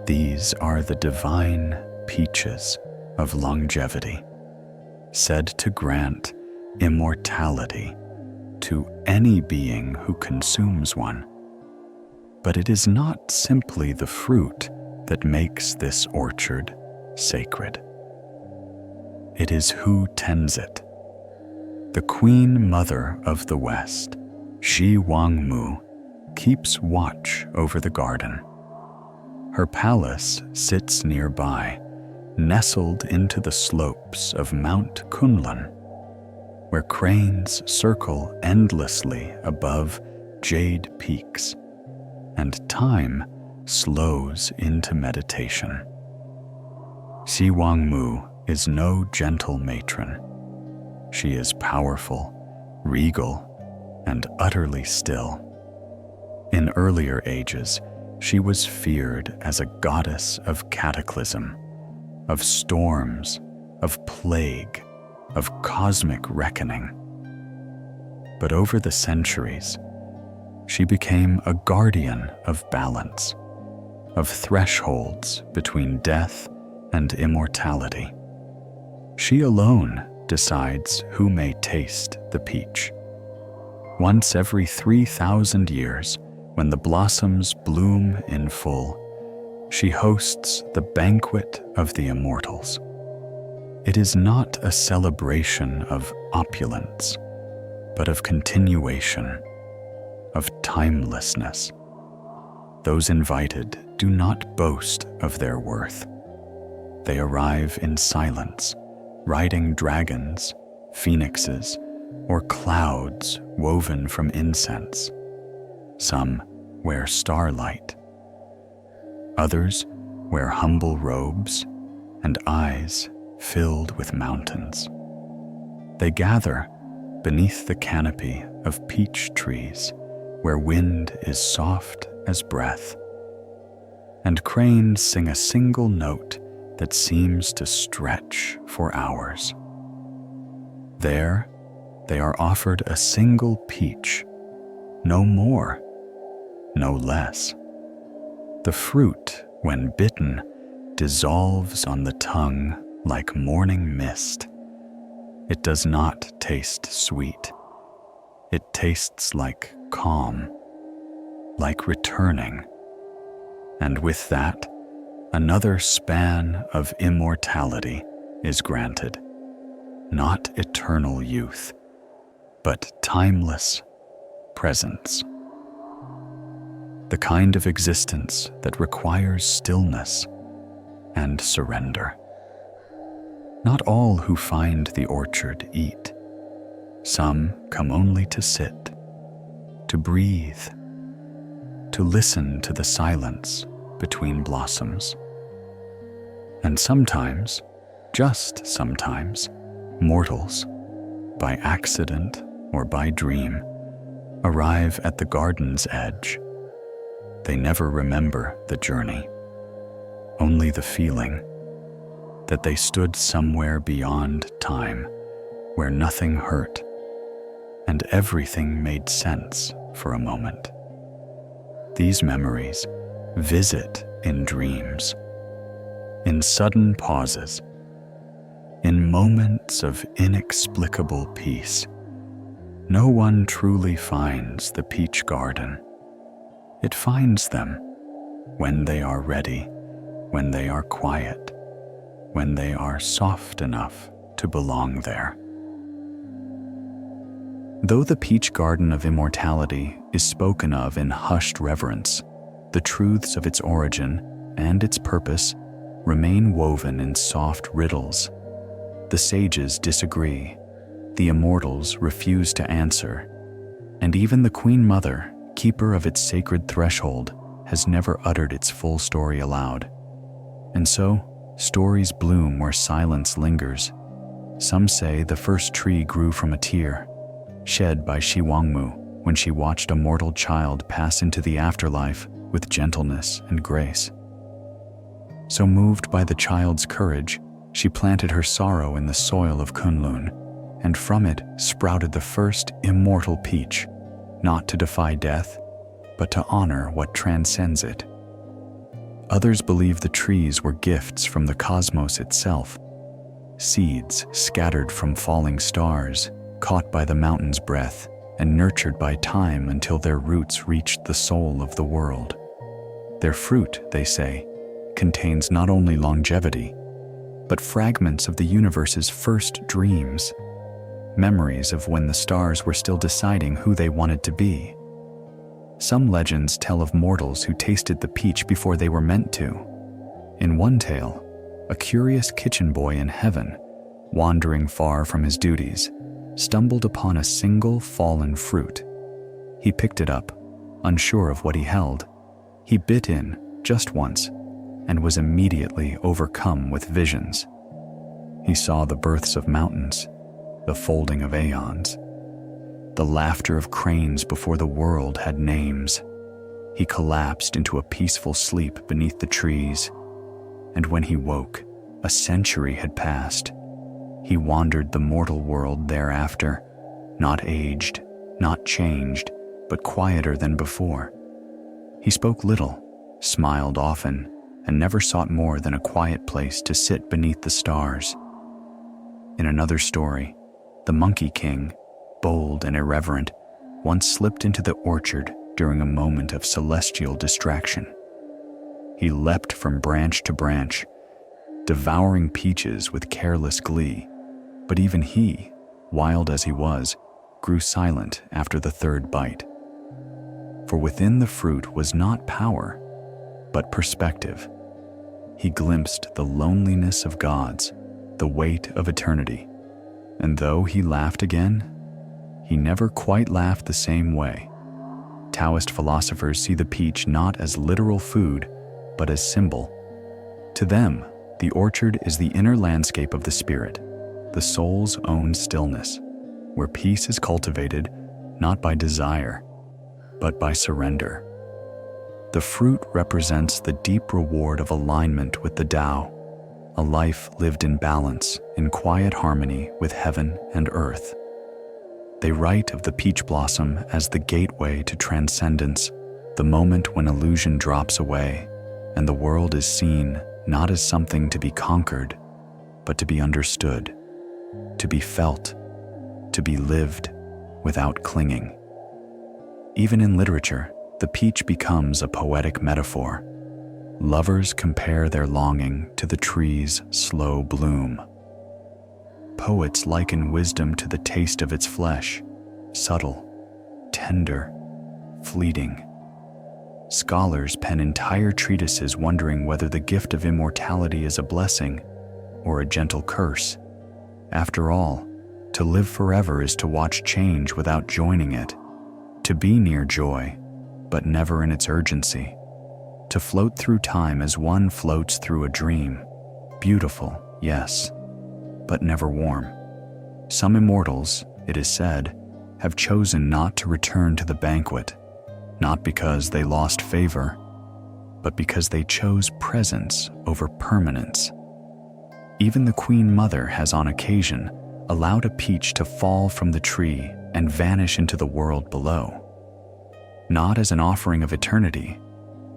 These are the divine peaches of longevity, said to grant immortality to any being who consumes one. But it is not simply the fruit that makes this orchard sacred. It is who tends it. The Queen Mother of the West, Shi Wangmu, keeps watch over the garden. Her palace sits nearby, nestled into the slopes of Mount Kunlun, where cranes circle endlessly above jade peaks, and time slows into meditation. Shi Wangmu is no gentle matron. She is powerful, regal, and utterly still. In earlier ages, she was feared as a goddess of cataclysm, of storms, of plague, of cosmic reckoning. But over the centuries, she became a guardian of balance, of thresholds between death and immortality. She alone decides who may taste the peach. Once every 3,000 years, when the blossoms bloom in full, she hosts the banquet of the immortals. It is not a celebration of opulence, but of continuation, of timelessness. Those invited do not boast of their worth. They arrive in silence, riding dragons, phoenixes, or clouds woven from incense. Some wear starlight. Others wear humble robes and eyes filled with mountains. They gather beneath the canopy of peach trees, where wind is soft as breath, and cranes sing a single note that seems to stretch for hours. There, they are offered a single peach, no more, no less. The fruit, when bitten, dissolves on the tongue like morning mist. It does not taste sweet. It tastes like calm, like returning. And with that, another span of immortality is granted. Not eternal youth, but timeless presence. The kind of existence that requires stillness and surrender. Not all who find the orchard eat. Some come only to sit, to breathe, to listen to the silence between blossoms. And sometimes, just sometimes, mortals, by accident or by dream, arrive at the garden's edge. They never remember the journey, only the feeling that they stood somewhere beyond time, where nothing hurt, and everything made sense for a moment. These memories visit in dreams, in sudden pauses, in moments of inexplicable peace. No one truly finds the peach garden. It finds them when they are ready, when they are quiet, when they are soft enough to belong there. Though the Peach Garden of Immortality is spoken of in hushed reverence, the truths of its origin and its purpose remain woven in soft riddles. The sages disagree, the immortals refuse to answer, and even the Queen Mother, keeper of its sacred threshold, has never uttered its full story aloud. And so, stories bloom where silence lingers. Some say the first tree grew from a tear, shed by Shi Wangmu when she watched a mortal child pass into the afterlife with gentleness and grace. So moved by the child's courage, she planted her sorrow in the soil of Kunlun, and from it sprouted the first immortal peach, not to defy death, but to honor what transcends it. Others believe the trees were gifts from the cosmos itself, seeds scattered from falling stars, caught by the mountain's breath and nurtured by time until their roots reached the soul of the world. Their fruit, they say, contains not only longevity, but fragments of the universe's first dreams, memories of when the stars were still deciding who they wanted to be. Some legends tell of mortals who tasted the peach before they were meant to. In one tale, a curious kitchen boy in heaven, wandering far from his duties, stumbled upon a single fallen fruit. He picked it up, unsure of what he held. He bit in just once and was immediately overcome with visions. He saw the births of mountains, the folding of aeons, the laughter of cranes before the world had names. He collapsed into a peaceful sleep beneath the trees, and when he woke, a century had passed. He wandered the mortal world thereafter, not aged, not changed, but quieter than before. He spoke little, smiled often, and never sought more than a quiet place to sit beneath the stars. In another story, the Monkey King, bold and irreverent, once slipped into the orchard during a moment of celestial distraction. He leapt from branch to branch, devouring peaches with careless glee, but even he, wild as he was, grew silent after the third bite. For within the fruit was not power, but perspective. He glimpsed the loneliness of gods, the weight of eternity, and though he laughed again, he never quite laughed the same way. Taoist philosophers see the peach not as literal food, but as symbol. To them, the orchard is the inner landscape of the spirit, the soul's own stillness, where peace is cultivated not by desire, but by surrender. The fruit represents the deep reward of alignment with the Tao, a life lived in balance, in quiet harmony with heaven and earth. They write of the peach blossom as the gateway to transcendence, the moment when illusion drops away and the world is seen not as something to be conquered, but to be understood, to be felt, to be lived without clinging. Even in literature, the peach becomes a poetic metaphor. Lovers compare their longing to the tree's slow bloom. Poets liken wisdom to the taste of its flesh, subtle, tender, fleeting. Scholars pen entire treatises wondering whether the gift of immortality is a blessing or a gentle curse. After all, to live forever is to watch change without joining it, to be near joy, but never in its urgency, to float through time as one floats through a dream, beautiful, yes, but never warm. Some immortals, it is said, have chosen not to return to the banquet, not because they lost favor, but because they chose presence over permanence. Even the Queen Mother has on occasion allowed a peach to fall from the tree and vanish into the world below, not as an offering of eternity,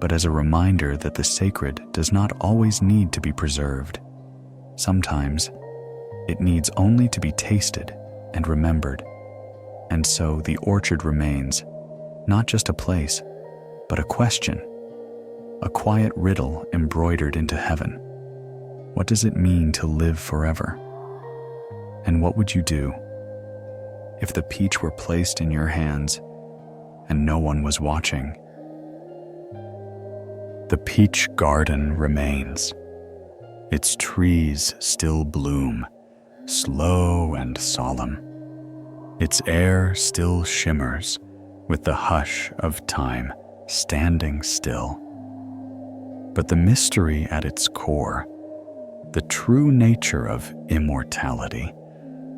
but as a reminder that the sacred does not always need to be preserved. Sometimes, it needs only to be tasted and remembered. And so the orchard remains, not just a place, but a question, a quiet riddle embroidered into heaven. What does it mean to live forever? And what would you do if the peach were placed in your hands and no one was watching? The peach garden remains. Its trees still bloom, slow and solemn. Its air still shimmers with the hush of time standing still. But the mystery at its core, the true nature of immortality,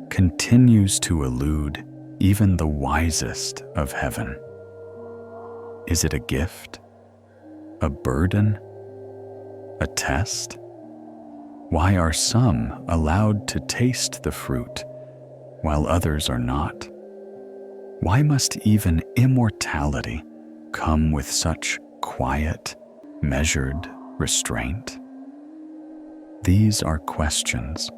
continues to elude even the wisest of heaven. Is it a gift? A burden? A test? Why are some allowed to taste the fruit while others are not? Why must even immortality come with such quiet, measured restraint? These are questions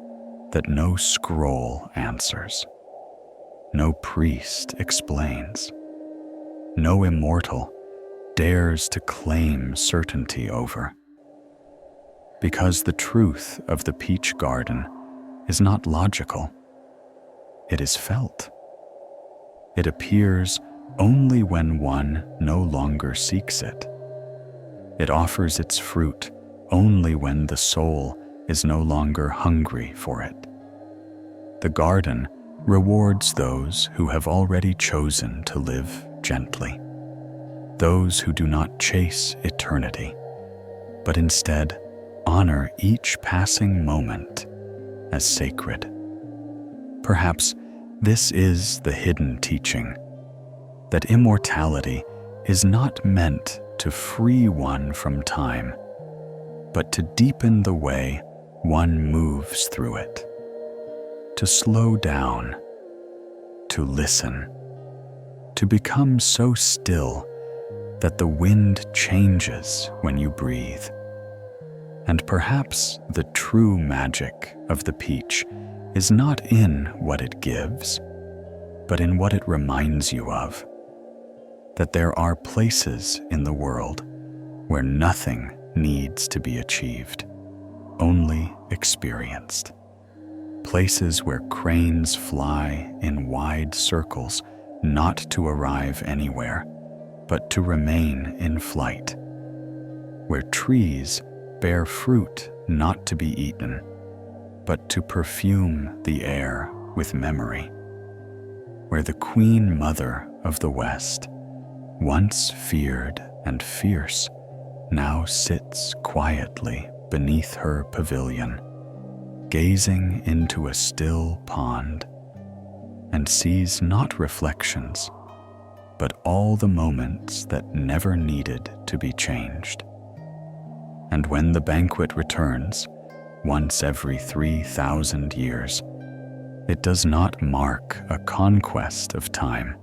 that no scroll answers, no priest explains, no immortal dares to claim certainty over. Because the truth of the Peach Garden is not logical, it is felt. It appears only when one no longer seeks it. It offers its fruit only when the soul is no longer hungry for it. The garden rewards those who have already chosen to live gently, those who do not chase eternity, but instead honor each passing moment as sacred. Perhaps this is the hidden teaching, that immortality is not meant to free one from time, but to deepen the way one moves through it, to slow down, to listen, to become so still that the wind changes when you breathe. And perhaps the true magic of the peach is not in what it gives, but in what it reminds you of. That there are places in the world where nothing needs to be achieved, only experienced. Places where cranes fly in wide circles, not to arrive anywhere, but to remain in flight. Where trees bear fruit not to be eaten, but to perfume the air with memory. Where the Queen Mother of the West, once feared and fierce, now sits quietly beneath her pavilion, gazing into a still pond, and sees not reflections, but all the moments that never needed to be changed. And when the banquet returns, once every 3,000 years, it does not mark a conquest of time,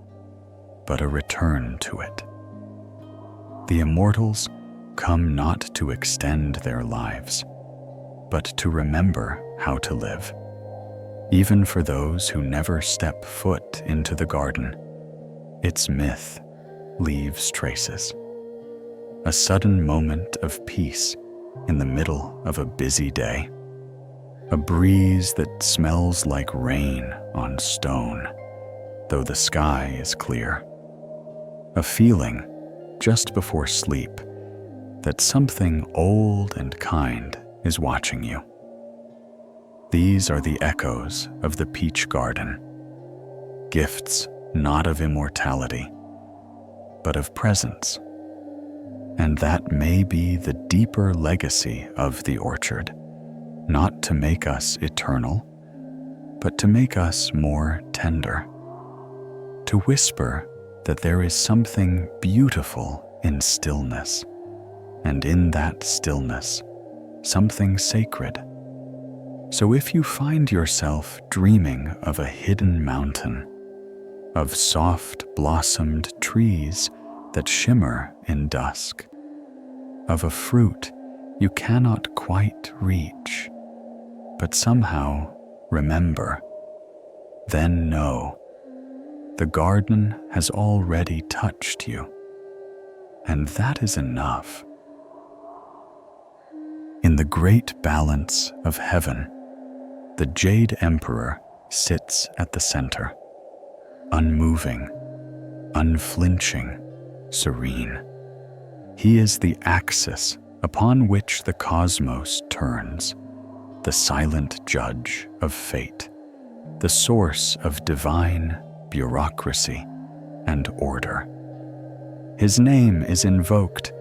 but a return to it. The immortals come not to extend their lives, but to remember how to live. Even for those who never step foot into the garden, its myth leaves traces. A sudden moment of peace in the middle of a busy day. A breeze that smells like rain on stone, though the sky is clear. A feeling just before sleep that something old and kind is watching you. These are the echoes of the Peach Garden, gifts not of immortality, but of presence. And that may be the deeper legacy of the orchard, not to make us eternal, but to make us more tender, to whisper that there is something beautiful in stillness, and in that stillness, something sacred. So if you find yourself dreaming of a hidden mountain, of soft blossomed trees that shimmer in dusk, of a fruit you cannot quite reach, but somehow remember, then know the garden has already touched you, and that is enough. In the great balance of heaven, the Jade Emperor sits at the center, unmoving, unflinching, serene. He is the axis upon which the cosmos turns, the silent judge of fate, the source of divine bureaucracy and order. His name is invoked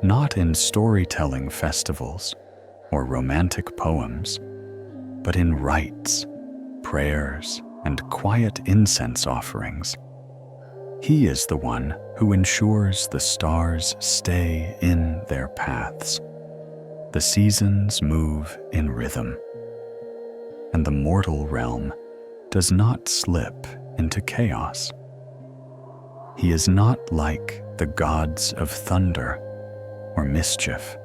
not in storytelling festivals or romantic poems, but in rites, prayers, and quiet incense offerings. He is the one who ensures the stars stay in their paths, the seasons move in rhythm, and the mortal realm does not slip into chaos. He is not like the gods of thunder or mischief,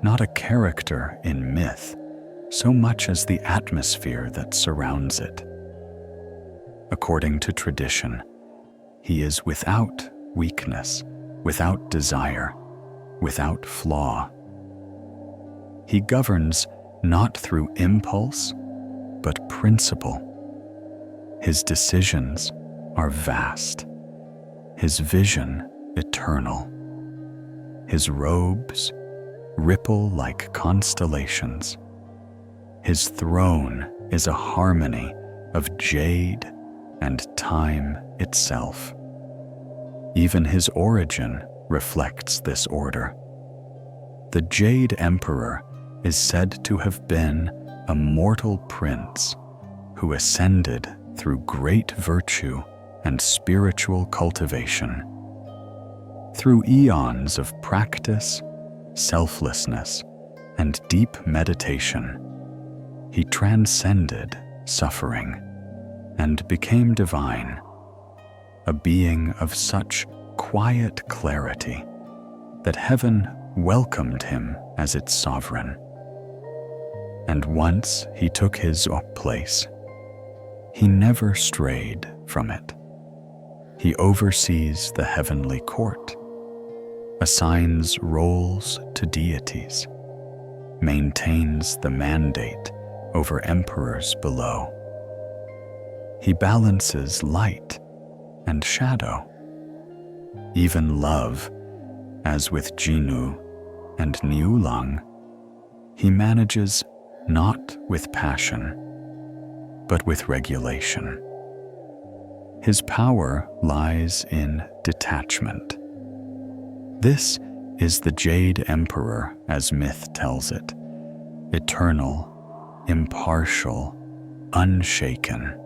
not a character in myth so much as the atmosphere that surrounds it. According to tradition, he is without weakness, without desire, without flaw. He governs not through impulse, but principle. His decisions are vast, his vision eternal. His robes ripple like constellations. His throne is a harmony of jade and time itself. Even his origin reflects this order. The Jade Emperor is said to have been a mortal prince who ascended through great virtue and spiritual cultivation. Through eons of practice, selflessness, and deep meditation, he transcended suffering and became divine, a being of such quiet clarity that heaven welcomed him as its sovereign. And once he took his place, he never strayed from it. He oversees the heavenly court, assigns roles to deities, maintains the mandate over emperors below. He balances light and shadow, even love, as with Jinu and Niulang. He manages not with passion, but with regulation. His power lies in detachment. This is the Jade Emperor as myth tells it, eternal, impartial, unshaken,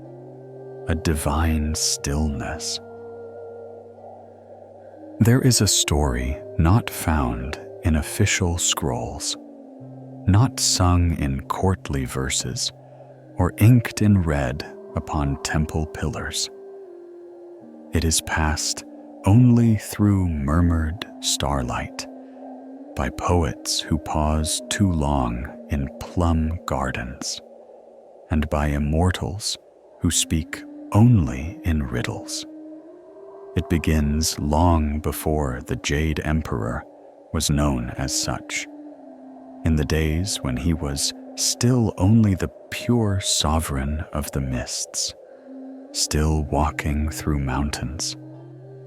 a divine stillness. There is a story not found in official scrolls, not sung in courtly verses, or inked in red upon temple pillars. It is passed only through murmured starlight, by poets who pause too long in plum gardens, and by immortals who speak only in riddles. It begins long before the Jade Emperor was known as such, in the days when he was still only the pure sovereign of the mists, still walking through mountains,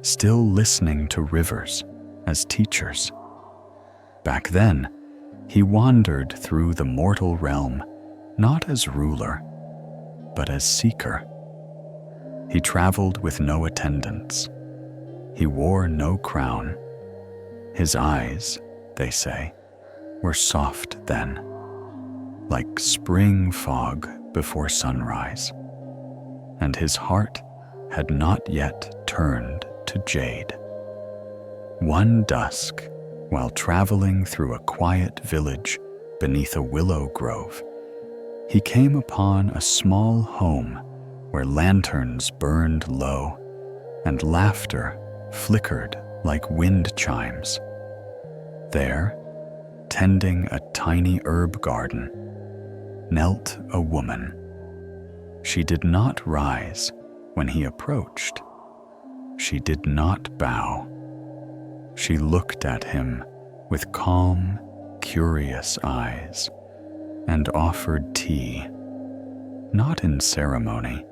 still listening to rivers as teachers. Back then, he wandered through the mortal realm not as ruler, but as seeker. He traveled with no attendants. He wore no crown. His eyes, they say, were soft then, like spring fog before sunrise, and his heart had not yet turned to jade. One dusk, while traveling through a quiet village beneath a willow grove, he came upon a small home where lanterns burned low and laughter flickered like wind chimes. There, tending a tiny herb garden, knelt a woman. She did not rise when he approached. She did not bow. She looked at him with calm, curious eyes and offered tea, not in ceremony,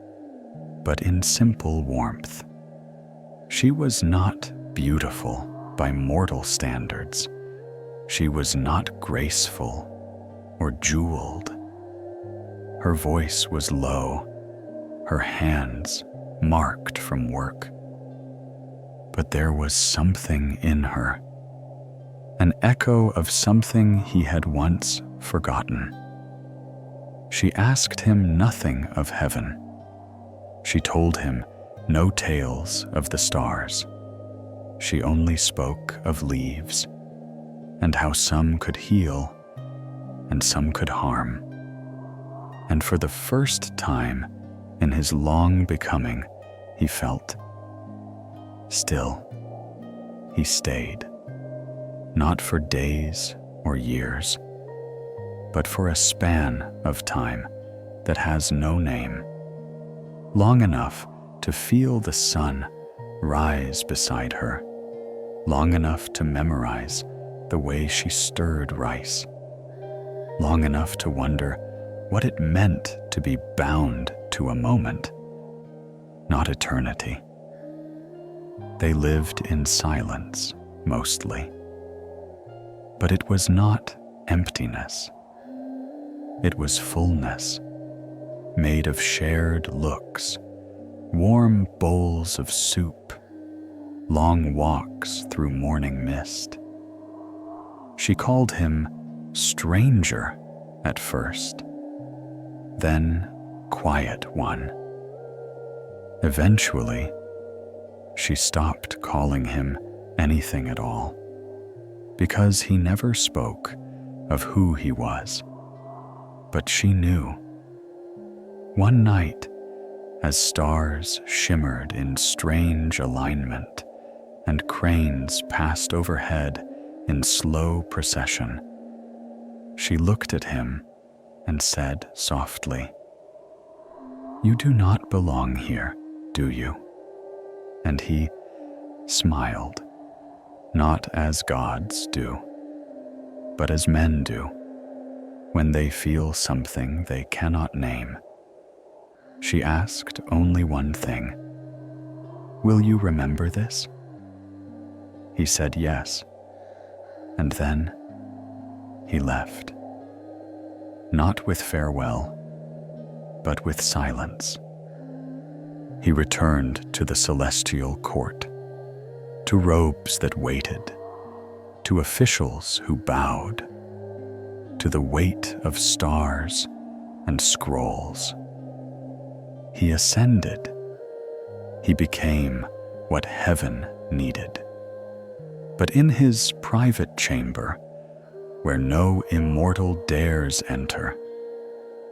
but in simple warmth. She was not beautiful by mortal standards. She was not graceful or jeweled. Her voice was low, her hands marked from work. But there was something in her, an echo of something he had once forgotten. She asked him nothing of heaven. She told him no tales of the stars. She only spoke of leaves, and how some could heal and some could harm. And for the first time in his long becoming, he felt still. He stayed, not for days or years, but for a span of time that has no name, long enough to feel the sun rise beside her, long enough to memorize the way she stirred rice, long enough to wonder what it meant to be bound to a moment, not eternity. They lived in silence, mostly. But it was not emptiness. It was fullness, made of shared looks, warm bowls of soup, long walks through morning mist. She called him stranger at first, then quiet one. Eventually, she stopped calling him anything at all, because he never spoke of who he was. But she knew. One night, as stars shimmered in strange alignment and cranes passed overhead in slow procession, she looked at him and said softly, "You do not belong here, do you?" And he smiled, not as gods do, but as men do when they feel something they cannot name. She asked only one thing: "Will you remember this?" He said yes, and then he left. Not with farewell, but with silence. He returned to the celestial court, to robes that waited, to officials who bowed, to the weight of stars and scrolls. He ascended. He became what heaven needed. But in his private chamber, where no immortal dares enter,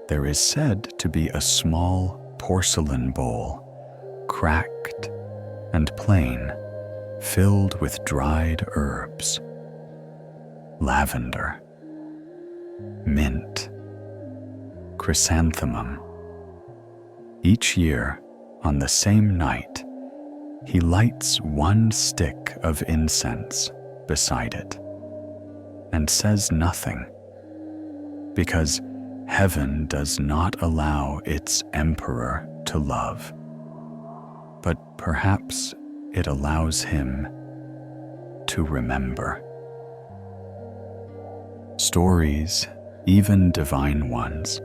there is said to be a small porcelain bowl, cracked and plain, filled with dried herbs, lavender, mint, chrysanthemum. Each year, on the same night, he lights one stick of incense beside it and says nothing, because heaven does not allow its emperor to love, but perhaps it allows him to remember. Stories, even divine ones,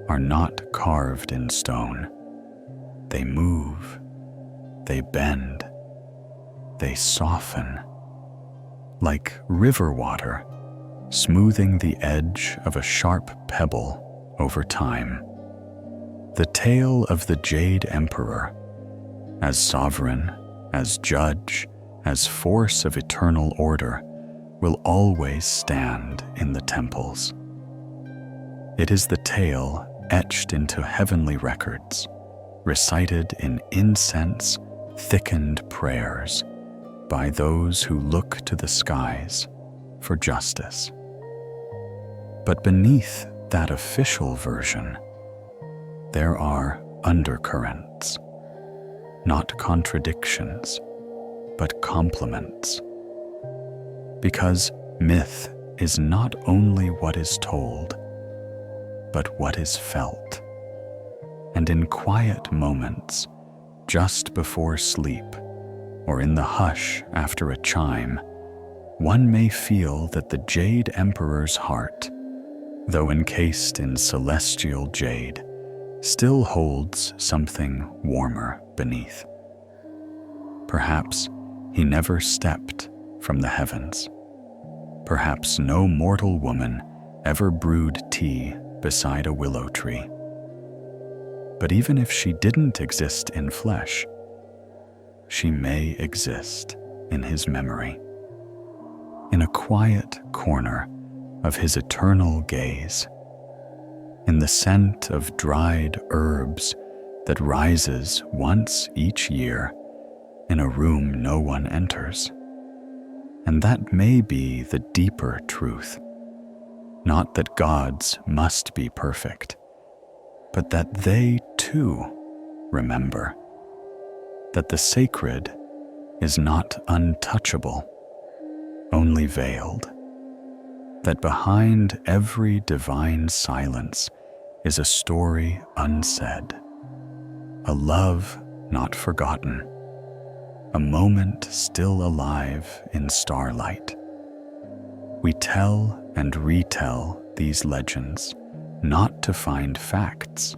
are not carved in stone. They move, they bend, they soften, like river water smoothing the edge of a sharp pebble over time. The tale of the Jade Emperor, as sovereign, as judge, as force of eternal order, will always stand in the temples. It is the tale etched into heavenly records, recited in incense-thickened prayers by those who look to the skies for justice. But beneath that official version, there are undercurrents, not contradictions, but complements. Because myth is not only what is told, but what is felt. And in quiet moments, just before sleep, or in the hush after a chime, one may feel that the Jade Emperor's heart, though encased in celestial jade, still holds something warmer beneath. Perhaps he never stepped from the heavens. Perhaps no mortal woman ever brewed tea beside a willow tree. But even if she didn't exist in flesh, she may exist in his memory, in a quiet corner of his eternal gaze, in the scent of dried herbs that rises once each year in a room no one enters. And that may be the deeper truth. Not that gods must be perfect, but that they too remember that the sacred is not untouchable, only veiled, that behind every divine silence is a story unsaid, a love not forgotten, a moment still alive in starlight. We tell and retell these legends not to find facts,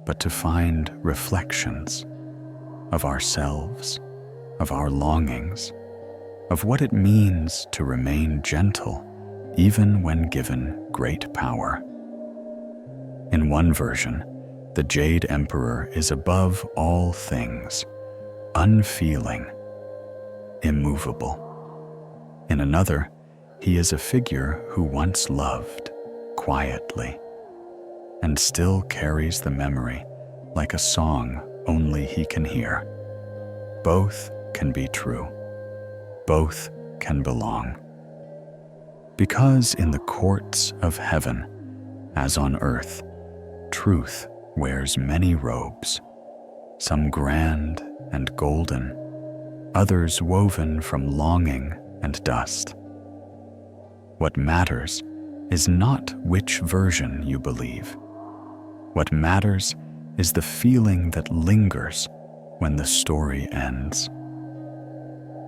but to find reflections of ourselves, of our longings, of what it means to remain gentle even when given great power. In one version, the Jade Emperor is above all things, unfeeling, immovable. In another, he is a figure who once loved quietly and still carries the memory like a song only he can hear. Both can be true. Both can belong. Because in the courts of heaven, as on earth, truth wears many robes, some grand and golden, others woven from longing and dust. What matters is not which version you believe. What matters is the feeling that lingers when the story ends.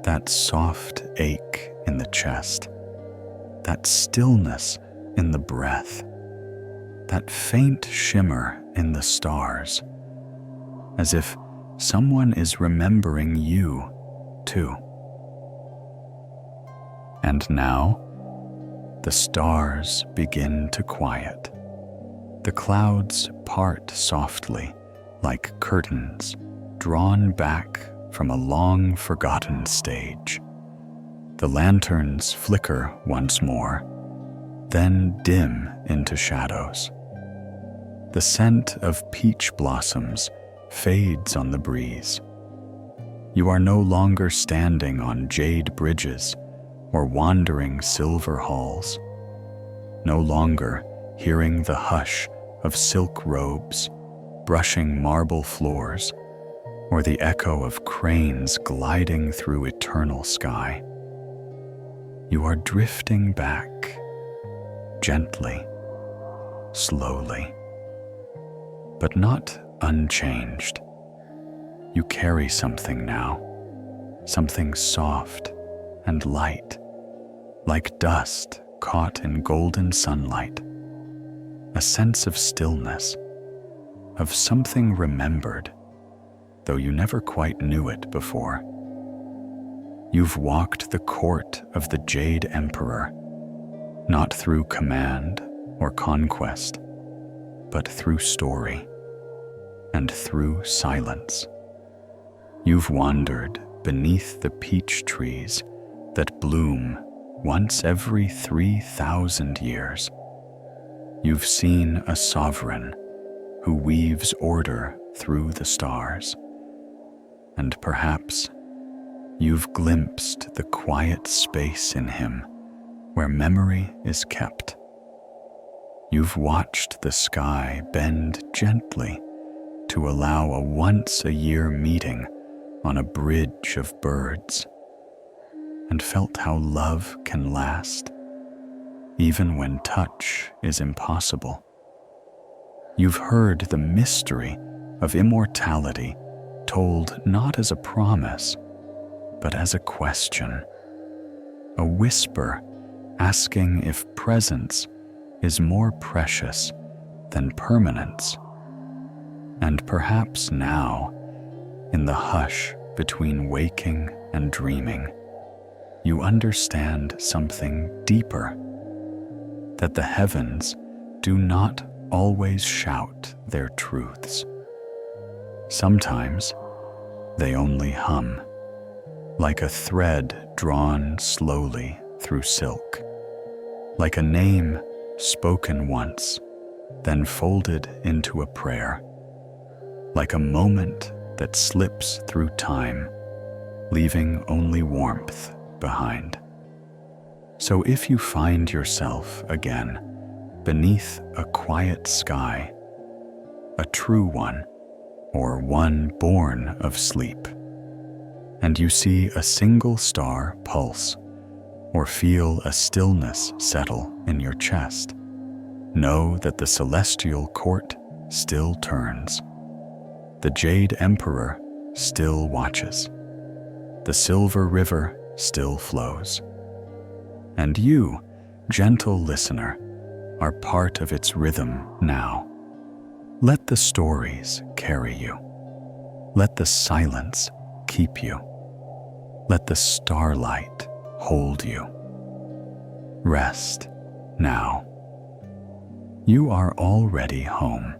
That soft ache in the chest, that stillness in the breath, that faint shimmer in the stars, as if someone is remembering you too. And now, the stars begin to quiet. The clouds part softly like curtains drawn back from a long-forgotten stage. The lanterns flicker once more, then dim into shadows. The scent of peach blossoms fades on the breeze. You are no longer standing on jade bridges or wandering silver halls, no longer hearing the hush of silk robes brushing marble floors, or the echo of cranes gliding through eternal sky. You are drifting back, gently, slowly, but not unchanged. You carry something now, something soft and light, like dust caught in golden sunlight, a sense of stillness, of something remembered, though you never quite knew it before. You've walked the court of the Jade Emperor, not through command or conquest, but through story and through silence. You've wandered beneath the peach trees that bloom once every 3,000 years. You've seen a sovereign who weaves order through the stars. And perhaps you've glimpsed the quiet space in him where memory is kept. You've watched the sky bend gently to allow a once-a-year meeting on a bridge of birds, and felt how love can last, even when touch is impossible. You've heard the mystery of immortality told not as a promise, but as a question, a whisper asking if presence is more precious than permanence. And perhaps now, in the hush between waking and dreaming, you understand something deeper, that the heavens do not always shout their truths. Sometimes they only hum, like a thread drawn slowly through silk, like a name spoken once, then folded into a prayer, like a moment that slips through time, leaving only warmth behind. So if you find yourself again beneath a quiet sky, a true one, or one born of sleep, and you see a single star pulse, or feel a stillness settle in your chest, know that the celestial court still turns. The Jade Emperor still watches. The silver river still flows. And you, gentle listener, are part of its rhythm now. Let the stories carry you. Let the silence keep you. Let the starlight hold you. Rest now. You are already home.